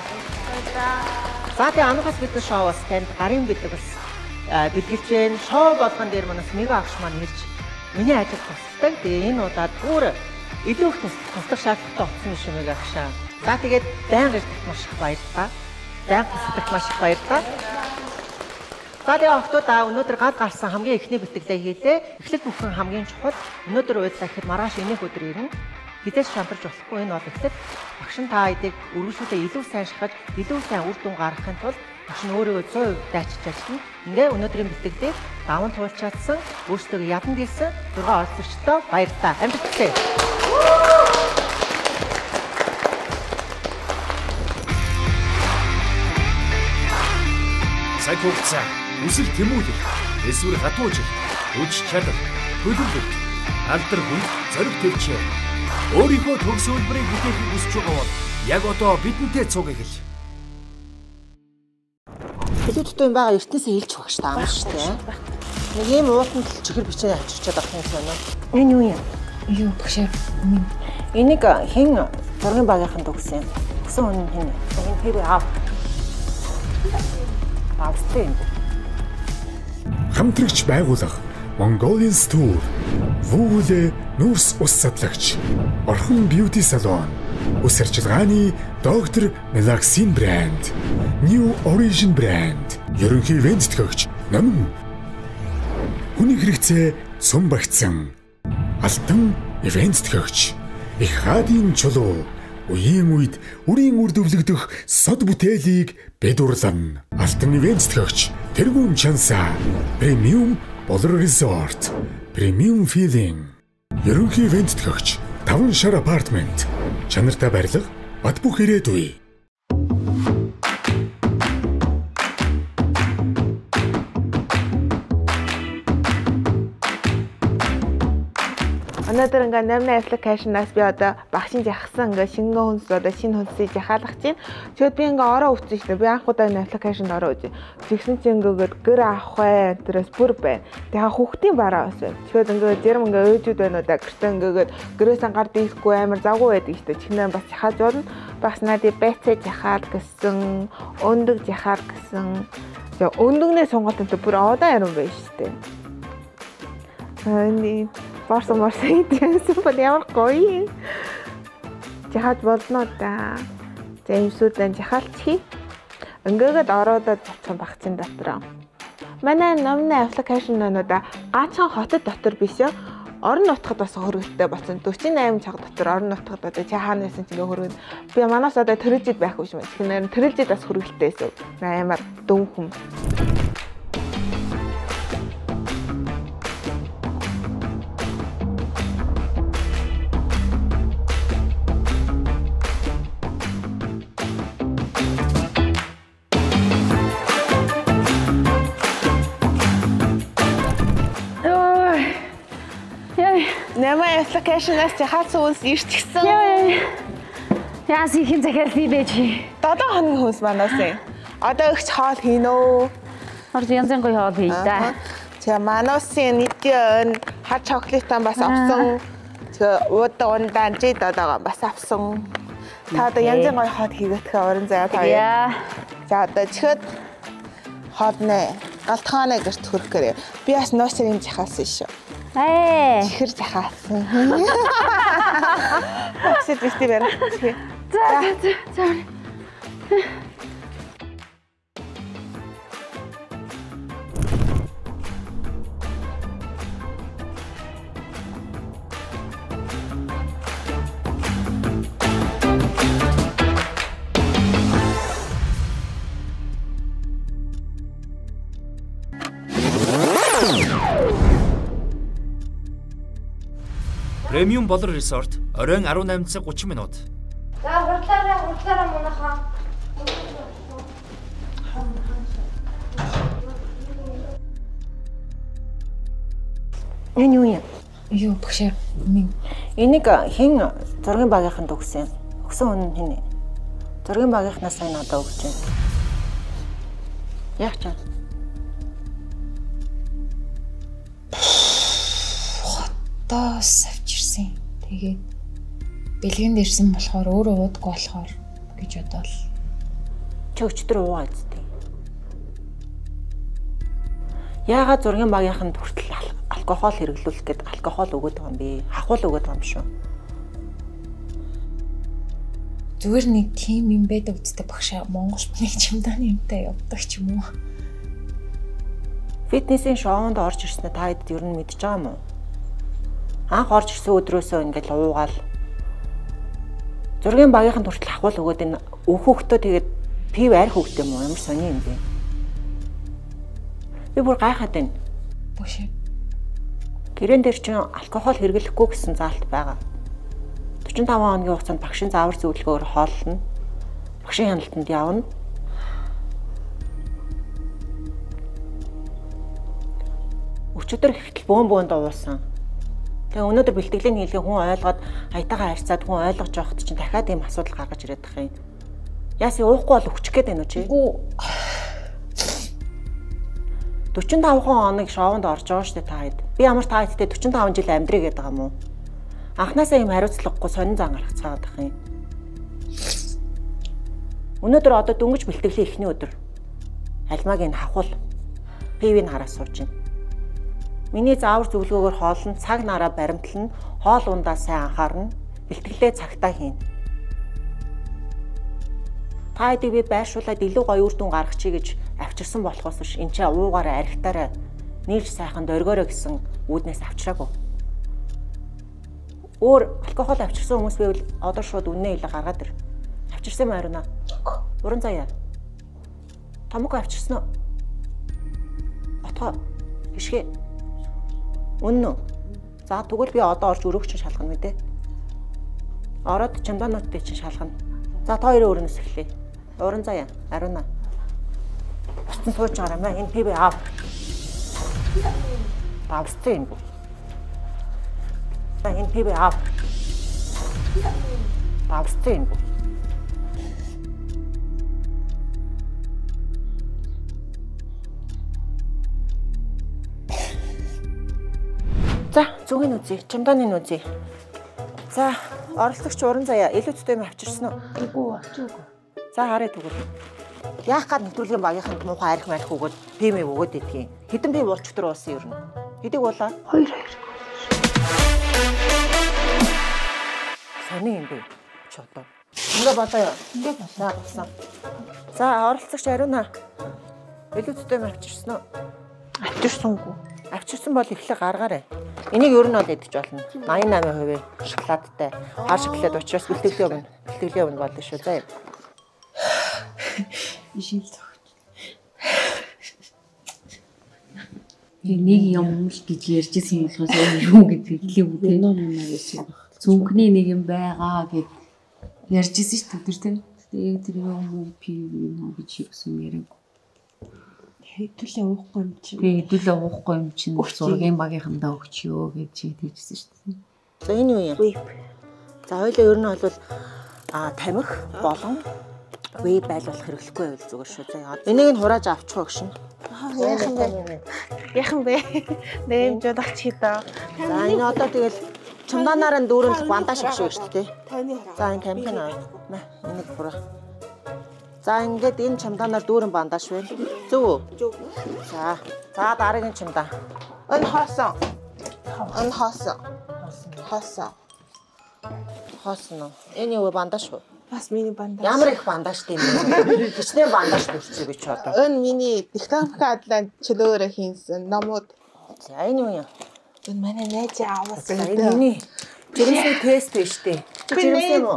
За тэгээ анхаас бид шоуус танд гарын бэлэг бас бэлгэлж जैन шоу болгон дээр манаас мега агш маань ирж миний ажил тусдаг. Тэгээ энэ удаад бүр илүү их туслах шаардлагатай болсон юм шиг мега агшаа. За тэгээд байнга ирдэх маш их баярлалаа. Байнга туслах маш их баярлалаа. За тэгээ охтуудаа өнөөдөр гад гарсан хамгийн эхний бэлтгэлээ хийлээ. Эхлэл бүхэн хамгийн чухал. Өнөөдөр уудлаа гэхэд маргааш энийх өдөр ирнэ. Хідээс шантарч болохгүй энэ бол ихтэй багш нь та хэдийг өргөжлөлтөө илүү сайн шахаж, илүү сайн үр дүн гаргахын тулд багш нь өөрийгөө 100% дайчилж ажиллана. Ингээ өнөөдрийн бэлтгэлийг даван туулж чадсан, өөрсдөө ядан дийлсэн 6 оролцогчдоо баярлалаа. Амжилттай. Цаг хугацаа, үсэл тэмүүлэх, эсвэл хатуужих, үж чадал, төлөвлөлт, алдар хүн зориг төвчээ. Өөрийнхөө төгс үйлбэрийг бүтээхийг хүсэж байгаа бол яг одоо бидэнтэй цуг эхэл. Хэлүүдтэй юм байгаа ертөнцийн хэлж багш та амар шүү дээ. Нэг юм уутан чихэр бичээ авчирчаад авах юм байна. Энэ юу юм? Юу багшаа? Энийг хэн зургийн багийнхан төгсөн юм. Гэсэн хүн хэн? Энэ хэвээр австай. Хамтрагч байгуулах Mongolian Tour, Вүүлэ нүүрс ус садлагч, Орхон Beauty Salon, ус арчилгааны доктор Melaxin брэнд, New Origin брэнд, ерөнхий ивент төгөгч Номин, хүний хэрэгцээ цум багцсан, Алтан ивент төгөгч, их хаадын чулуу, үеийн үед үрийн үр дүвлэгдэх сод бүтээлийг бэдурлан, Алтан ивент төгөгч Тэргүүн Чанса, Premium Болор Resort, Premium Feeling, ерөнхий ивент төгөгч 5 шар апартмент, чанартай барилга, бат бөх ирээдүй. Өнөөдөр ингээ Номны аппликейшнаас би одоо багшийн жахсан ингээ шинэ хүнс одоо шинэ хүнсийг жахаалгах чинь. Тэгэхэд би ингээ ороо үтсэн шүү дээ. Би анх удаа энэ аппликейшнд ороо үгүй. Тэгсэн чинь ингээд гэр авах бай, тэрээс бүр бай. Тэгээ хүүхдийн бараа бас байна. Тэгэхээр ингээ зэрэм ингээ өөжүүд байна уу да. Гэртээ ингээд гэрээсээ гар дийлэхгүй амар завгүй байдаг шүү дээ. Чихнээ бас жахааж болно. Багш надад байцаа жахаал гэсэн, өндөг жахаал гэсэн. Тэгээ өндөгнээ сонголттой бүр одоо ярим байж шүү дээ. Эний Барсан идэнсэн бол ямар гоё. Жахаад болно да. За юмсуудаа жахаалчих. Ингээд ороод цацхан багцын дотор. Манай Номны аппликейшн нөнөдө гаачхан хотод дотор биш ээ. Орон нутгад бас хөргөлтэй болсон. 48 цаг дотор орон нутгад одоо чи хаана байсан ч ингээ хөргөл. Би манаас одоо төрөлжид байхгүй юм. Тэгэхээр төрөлжид бас хөргөлтэй байсан. Амар дөв хүм. Номын аппликейшнаас жахаалсан хүнс ирчихсэн. Яас ихэн захиал би байж. 7 хоногийн хүнс манаас юм. Одоо ихч хоол хийнөө. Орж янзын гоё хоол хий та. Тэгээ мануусын нэгэн хар чоколатан бас авсан. Тэгээ уундаан жид одоо бас авсан. Та одоо янзын гоё хоол хийгээдхээ орон заяа таа. За одоо чихэд хоол нэ. галтгаанаа гэрт хүрэх гэрээ. Би бас ноосрын жахаасан шүү. Чихэр жахаасан. Тэгсэд бистэ барах. За. Премиум Болор Resort оройн 18 цаг 30 минут. За хурдлаараа мунахаа. Энэ юу багшаа. Энийг хэн зургийн багийнханд өгсөн? Өгсөн хүн нь хэн? Зургийн багийнхнаас энэ одоо өгч байна. Яг ч хотоос авчирсан. Тэгээд бэлгэнд ирсэн болохоор өөрөө уудаггүй болохоор гэж бодвол чи өчтөр уугаа зүтэй. Яагаад зургийн багийнханд хүртэл алкогол хэрэглүүлэх гээд алкогол өгöd байгаа юм бэ? Хахуул өгöd байгаа юм шүү. Зүгээр нэг тим юм байдаг үстэй багшаа Монгол нэг чимдааны юмтай явдаг ч юм уу. Фитнесийн шоунд орж ирснээр та хэд ер нь мэдж байгаа юм уу? Анх орж ирсэн өдрөөсөө ингээл уугаал. Зургийн багийнханд хүртэл хахуул өгöd энэ өөхөختөө тэгээд пив арх өгд юм уу? Ямар сони юм бэ? Би бүр гайхаад байна. Бошоо. Гэрэн дээр чинь алкогол хэрэглэхгүй гэсэн заалт байгаа. 45 хоногийн хугацаанд багшийн заавар зөвлөгөөр хооллоно. Багшийн хяналтанд явна. Өчигдөр ихтэл бөөн дуусан. Тэгээ өнөөдөр бэлтгэлийн хийлгээ хүн ойлгоод хаятайгаа харьцаад хүн ойлгож явахд чинь дахиад ийм асуудал гаргаж ирээд байх юм. Яасын уухгүй бол өччих гээд байна уу чи? 45 хоног шоунд орж байгаа шүү дээ та хэд. Би ямар та хэдтэй 45 жил амьдрий гэдэг байгаа юм уу? Анхнаасаа юм хариуцлагагүй сонин зан гарах цаагаад байх юм. Өнөөдөр одоо дөнгөж бэлтгэлийн эхний өдөр. Альмаг энэ хахуул пивийг хараа сууж байна. Миний заавар зөвлөгөөгөөр хоолн цаг нараа баримтлан хоол ундаа сайн анхаарна. Бэлтгэлээ цагтаа хийнэ. Та хэдийг би байршуулаад илүү гоё үр дүн гаргачихъя гэж авчирсан болохоос ш энэ ч уугаараа архитаараа нийлж сайхан дөргөөрөө гэсэн үүднээс авчираагүй. Өөр алкогол авчирсан хүмүүс байвал одоо шууд үнэ хэлээ гаргаад ир. Авчирсан маяруна. Уран заяа. Тамаг авчирсан уу? Отгоо. Гიშгэ. Үнэн үү? За тэгвэл би одоо орж өрөөгч шалгана мэдээ. Ороод чамдаануудтай чинь шалгана. За та хоёрын өрнөс эхлэе. Уран заяа, Аруна. Бусдын сууж байгаа юм аа. Энэ пив аав. Тавстай юм бо. Энэ пив аав. Тавстай юм бо. За, зүгийн үзье, чамдааны үзье. За, оролцогч уран заяа, илүү төдөө юм авчирсан уу? Үгүй, авчиргүй. За, хараа тэгвэл. Яах гээд нэвтрүүлгийн багийнханд муухай арх марх өгөөд пив өгөөд идэх юм. Хэдэн пив болчтөр уусан ер нь? Хэдийг уулаа? 2. Сони юм бэ? Ч одоо. Ингээ болоо. Ингээ болоо. За, оролцогч Аруна. Илүү төдөө юм авчирсан уу? Авчирсангүй. Авчирсан бол эхлээ гаргаарай. Энийг ер нь бол идэж болно. 88% шоколадтай. Хар шоколад учраас бэлтгэлийн өмнө болно шүү. За. Ишил зогч. Нэг юм л гэж ярьжсэн юм болохоос юу гэдгийг хэлээ үү? Наа гэсэн. Зүнхний нэг юм байгаа гэд ярьжсэн шүү дээ. Тэгээ яг тэр юм пив юм гэж юусэн яриаг. Хэдүүлээ уухгүй юм чинь. Би хэдүүлээ уухгүй юм чинь зургийн багийнхандаа өгчөө гэж хэлжсэн шүү дээ. За энэ юу юм? За хоёлаа ер нь бол тамхи болон вейп байлуулах хэрэглэхгүй байвал зүгээр шүү. За энийг нь хурааж авчих уу гшин. Яхан бэ? Нэмжүүд ач хийдэ. За энэ одоо тэгэл чамдаанаараа дүүрэн бандаж авчих шүү дээ. За энэ кампин аа. Энийг хураа. За ингээд энэ чемоданаар дүүрэн бандаж байна. Зөв үү? Зөв. За дараагийн чемодан. Энэ хоосон. Энэ хоосон. Хоосон. Хоосон уу? Энэ юу бандаж шүү? Бас миний бандаж. Ямар их бандаж тийм бэ? Хичнээн бандаж бүрчээ би ч одоо. Энэ миний диктофон чөлөөрөө хийсэн номууд. За энэ юу юм? Энэ манай найз авсан. Энэ миний жирэмсний тест биш үү?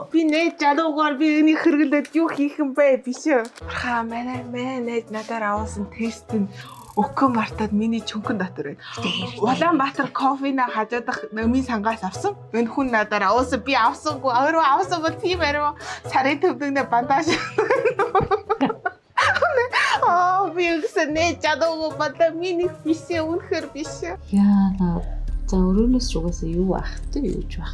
Би нэ жалуугаар би энийг хэрэглээд юу хийх юм бэ? Биш үү? Хаа манай найз надаар авсан тест нь өгкөн мартаад миний чүнхэн дотор байна. Улаанбаатар кофена хажуудах нөмийн сангаас авсан. Энэ хүн надаар авсан. Би авсангүй. Өөрөө авсан бол тийм арай сарын төвдөгнө бандаж. Би өгсөн нэ жадууг бата миний биш үнэхэр биш. Яа. За өрөөнөөс угаасаа юу ахтай юуж байх.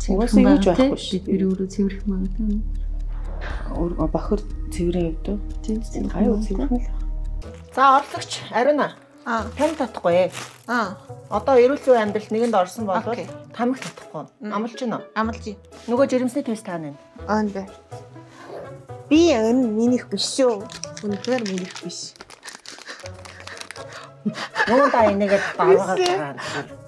Угаасаа юуж байхгүй шүү. Бид өөрөө цэвэрх магадгүй. Бохор цэврийн хувьд уу? Тийм. Гай цэвэрх нь л. За орлогч Ариуна. Тань татахгүй. Одоо эрүүл зүйн амьдралд нэгэнд орсон бол тамхи татахгүй. Амлж гинэ. Амлж. Нөгөө жирэмсний тест таана. Бэ. Би энэ минийх биш шүү. Үнэхээр минийх биш. Юундаа энийгээд даваагаад байгаа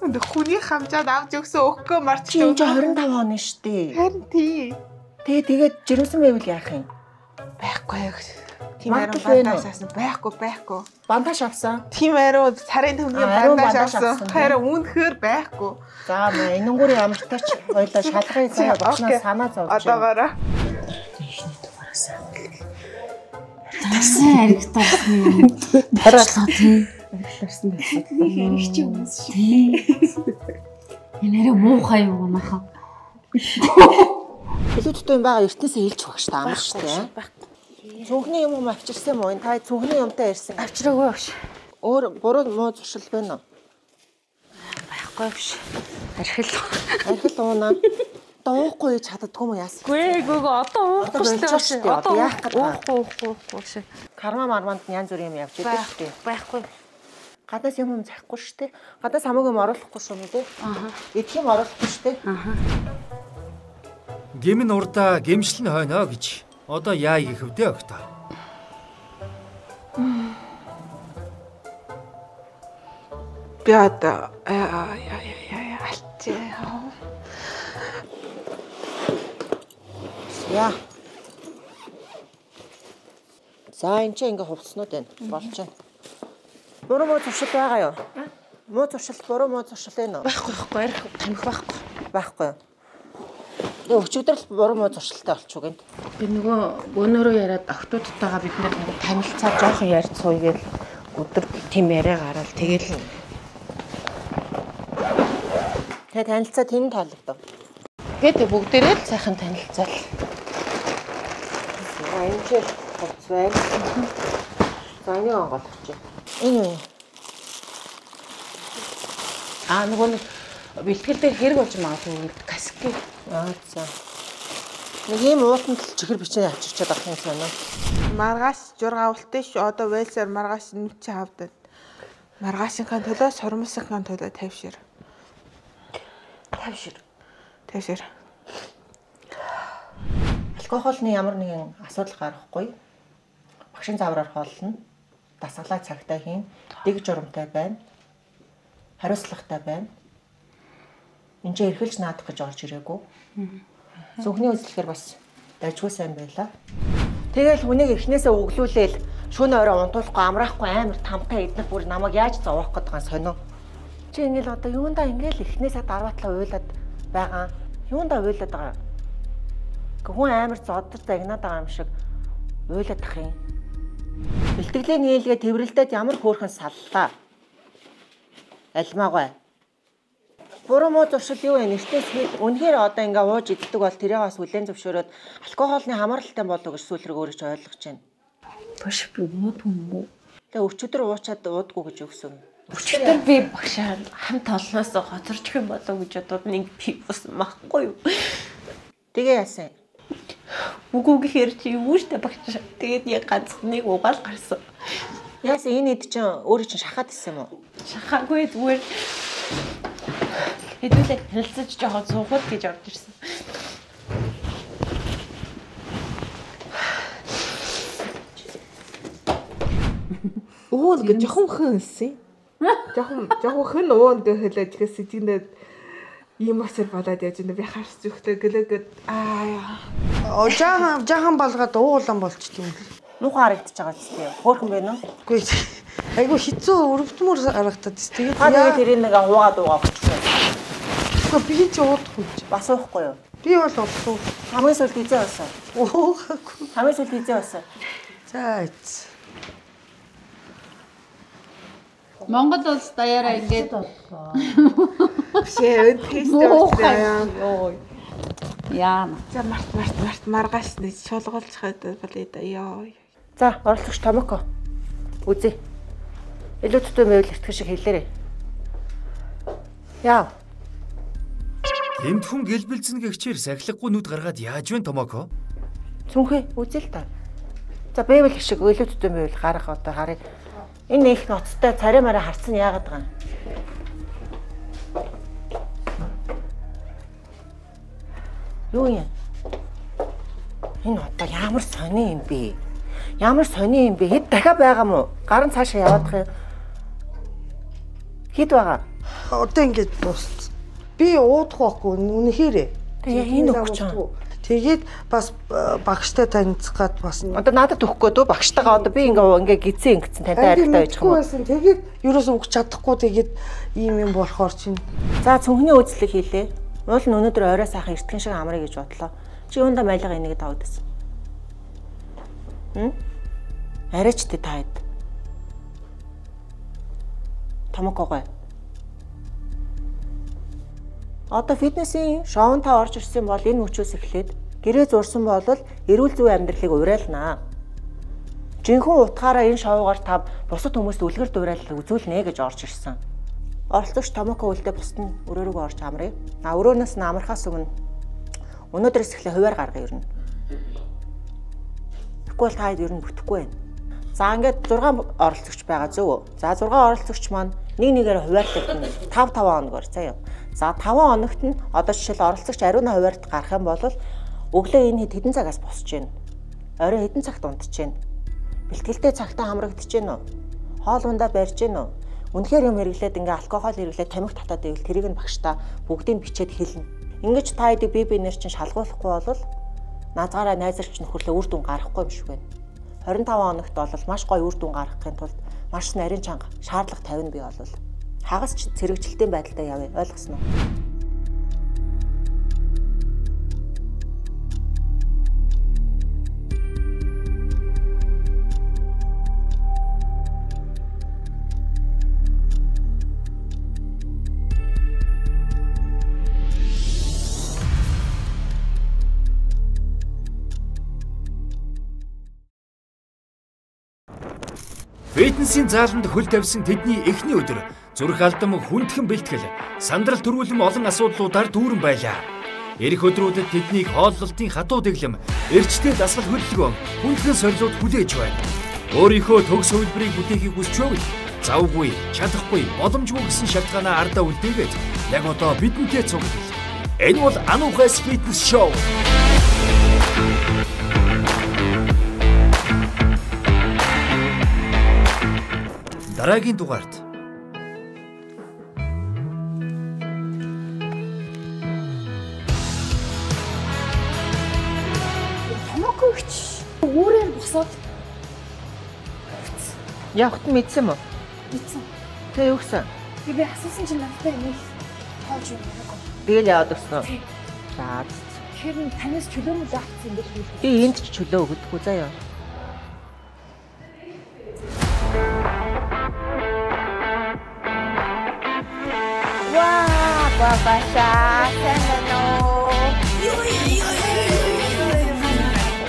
юм. Хүний хамжаад авч өгсөн өгкөө марч. Чи 25 оны штэ. Харин тий. Тэгээд жирэмсэн байвал яах юм? Байхгүй. Тийм арай бандаж авсан. Байхгүй. Бандаж авсан. Тийм арай сарын төвний бандаж авсан. Харин үнэхээр байхгүй. За энэнгүүрийн амртаач ойлоо шалгын сая болсноо санаа зовж. Одоогоороо. Тийшний дугаараас тасан аригтсан. Дараалал тийм. Аригтсан байсан. Аригч юм шиг. Энэ арай муухай юм нахаа. Илүү тутуу юм байгаа ертнээсээ хэлж өгөх шүү дээ амар шүү дээ. Цүнхний юм авчирсан юм уу? Та цүнхний юмтай ирсэн. Авчираагүй багш. Өөр буруу муу зуршил байна уу? Байхгүй биш. Архил уунаа. Дуухгүй чаддгүй юм яасан. Гүг одоо уухгүй шүү дээ. Одоо яах гэдэг вэ? Уухгүй шээ. Карма марманд янз бүрийн юм явж идэв шүү дээ. Байхгүй. Гадаас юм захгүй шүү дээ. Гадаас хамаагүй юм оруулахгүй шүү дээ. Идэх юм оруулахгүй шүү дээ. Гэмн урдаа гэмшил нь хойно гэж. Одоо яа их хөвдөө өгтөө. Би одоо алчээ. Яа. За энэ чинь ингээ хувцснууд байна. Болж байна. Буруу муу зуршил байгаа юу? Муу зуршил, буруу муу зуршил байна уу? Байхгүй. Тамхи байхгүй. Байхгүй. Тэгээ өчигдөр буруу муу зуршилтай болчихоо гэнт. Би нөгөө өнөөрөө яриад октоодтойгоо бид нэр ингээд танилцаа жоохон ярьж суугээл өдөр тийм яриа гараад тэгэл тэгээ танилцаа тийм таалагдав. Тэгээд бүгдээрээ л сайхан танилцаал. Энэ ч хувц байна. За энэ онгойлгоч. Энэ юу? Нөгөө нэг бэлтгэл дээр хэрэг болж магадгүй каски. За. Нэг юм уутанд л чихэр бичээ авчирчаад авах юм санаа. Маргааш жургаавалтай шүү. Одоо вэлсээр маргааш нүчи хавдаад. Маргаашинхаа төлөө, сормосынхаа төлөө тавьшир. Алкохолны ямар нэгэн асуудал гарахгүй. Багшийн заавраар хооллоно. Дасгалаа цагтаа хийн. Дэг журамтай байна. Хариуцлагатай байна. Энд чинь эргэлж наадах гэж орж ирээгүй. Зүнхний үзлэхээр бас дайжгүй сайн байлаа. Тэгэл хүнийг эхнээсээ өглүүлээл шөнө орой унтуулахгүй амраахгүй амар тамтай эднэх бүр намайг яаж зовоох гэдэг нь сонио. Чи ингээл одоо юундаа ингээл эхнээсээ дараатлаа уйлаад байгаа. Юундаа уйлаад байгаа. Хүн амар зодор загнаад байгаа юм шиг уйлаад ах юм. Бэлтгэлийн нийлгээ тэрвэрлдээд ямар хөөрхөн саллаа. Альмаагүй. Буруу муу зуршил юу вэ? Нэртээс хэл үнэхээр одоо ингээ ууж иддэг бол тэрийг бас хүлээн зөвшөөрөөд алкохолны хамааралтай болов гэж сүүлрэг өөрөө ч ойлгож байна. Бош би уудгүй. Тэгээ өчигдөр уучаад уудгүй гэж өгсөн. Өчигдөр би багшаа хамт олноос хоцорчих юм болов гэж бодоод нэг би бас махгүй юу. Тэгээ яасан? Үгүй гэхээр чи юу штэ багшаа. Тэгээд яг ганц нэг угаал гарсан. Яасан энэ ид чинь өөрөө чинь шахаад исэн юм уу? Шахаагүй зүгээр хэдүүлээ танилцаж жоохон суухад гэж орж ирсэн. Өө ингээ жоохон хөнсөн. Жоохон хэн өөнд хэлээд гэсэн тиймээ ийм асар болоод яаж энэ би харж зүгтээ гэлээгээд жаахан болгоод уугуулан болчихсон юм. Нуухай харагдаж байгаа ч тийм. Хөөрхөн байна уу? Үгүй. Айгу хэцүү өрөвдмөр харагдаад тийм. Тэгээд тэрийг нэг хуугаад уугаавчихсан. Би ч уудахгүй. Бас уухгүй юу? Би бол уухгүй. Хамгийн сүүлд хизээ байсан. Уугаагүй. Хамгийн сүүлд хизээ байсан. За. Монгол улс даяараа ингэж боллоо. Шээ тесттэй болчихлоо. Яа. За маргааш нэг шулгуулж хаад болъё да. Ёо. За, оролцогч Томоко. Үзье. Илүү төтөө мэвэл эртгэх шиг хэлээрэй. Яа. Тэмдхэн гэлбэлцэн гэгчээр сахилгагүй нүд гаргаад яаж вэ Томоко? Цүнхээ үзье л та. За, бэвэл шиг илүү төтөө мэвэл гарах одоо харъя. Энэ их ноцтой царай мараа харцсан яагаад байгаа юм? Юу юм? Энэ одоо ямар сони юм бэ? Ямар сони юм бэ? Хэд дахиад байгаа мó? Гарын цаашаа яваадах юм. Хэд байгаа? Одоо ингэж дууссан. Би уудах байхгүй үнэхээр. Тэгээ энэ өгч чам. Тэгээд бас багштай танилцах гад бас одоо надад өгөхгүй дөө багштайгаа одоо би ингээ гизээ ингэсэн тантай арилтаа байж юм. Тэгээд ерөөсөө өгч чадахгүй тэгээд ийм юм болохоор чинь. За цүнхний үйлчлэг хийлээ. Уул нь өнөөдөр орой сайхан эртгэн шиг амраа гэж бодлоо. Чи юунда майлга энийг тавд байсан. Арайч тэ таад. Томокогой. Одоо фитнесийн шоунд та орж ирсэн бол энэ мөчөөс эхлээд гэрээ зурсан бол эрүүл зүй амьдралыг уриалнаа. Жинхэнэ утгаараа энэ шоугаар та бусад хүмүүст үлгэр дуурайл үзүүлнэ гэж орж ирсэн. Оролцогч Томоко үлдээ бусд нь өрөөрөө орж амрыг. Өрөөнөөс нь амархаас өмнө өнөөдрөөс эхлээ хуваар гаргая юу. Тэгэхгүй бол та хэд ер нь бүтэхгүй байна. За ингээд 6 оролцогч байгаа зөв үү? За 6 оролцогч маань нэг нэгээр хуваарлагдана. 5 хоногор заяа. За 5 хоногт нь одоо жишээл оролцогч ариуна хуваарт гарах юм бол өглөө энэ хэдэн цагаас босч гин. Орой хэдэн цагт унтж гин. Бэлтгэлтэй цагтаа хамрагдаж гин үү? Хоол ундаа барьж гин үү? Үнэхээр юм хэрэглээд ингээ алкогол хэрэглээд тамхи татаад байвал тэрийг нь багштаа бүгдийг бичээд хэлнэ. Ингэж та хэдийг бие биенээр чинь шалгуулахгүй бол наазгаараа найзарч нөхөрлөө үр дүн гарахгүй юм шиг байна. 25 хоногт бол маш гоё үр дүн гаргахын тулд маш нарийн чанга шаардлага тавина бий бол хагас ч зэрэгжилтийн байдалтай явъя. Ойлгосноо? Фитнесийн зааланд хөл тавьсан тэдний эхний өдөр зүрх алдам хүндхэн бэлтгэл, сандрал төрүүлэн олон асуудлуудаар дүүрэн байлаа. Ирэх өдрүүдэд тэднийг хооллолтын хатуу дэглэм, эрчтэй дасгал хөдөлгөөн, хүндхэн сорилууд хүлээж байна. Өөрийнхөө төгс хувилбарыг бүтээхийг хүсч байвал завгүй, чадахгүй, боломжгүй гэсэн шалтгаанаа ардаа үлдээгээд яг одоо бидэнтэй цуглал. Энэ бол Анухайс фитнес шоу. Дараагийн дугаарт Томокогч өөрөөр босоод явахт нь мэдсэн мө? Мэдсэн. Тэ юу гэсэн? Би асуусан чинь надад нэг тоож юм яг. Тэгэл яваад өгсөн. За. Тэгэхээр танаас чөлөө мөл авчихсан юм биш үү? Би энд ч чөлөө өгдөггүй заяа. Ваа, бабаша, сэнэнэ.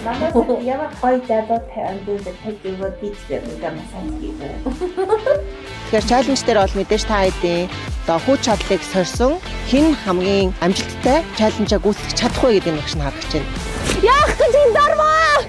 Намайг ява гоё дадад хандуулаад хэвээр бичсэн юм санагдав. Тэгэхээр чаленж дээр бол мэдээж та хэдийн одоо хүч чадлыг сорьсон хэн хамгийн амжилттай чаленжаа гүйцэтгэж чадах вэ гэдэг нь багш нь харагч байна. Яах гэж энэ дармаа?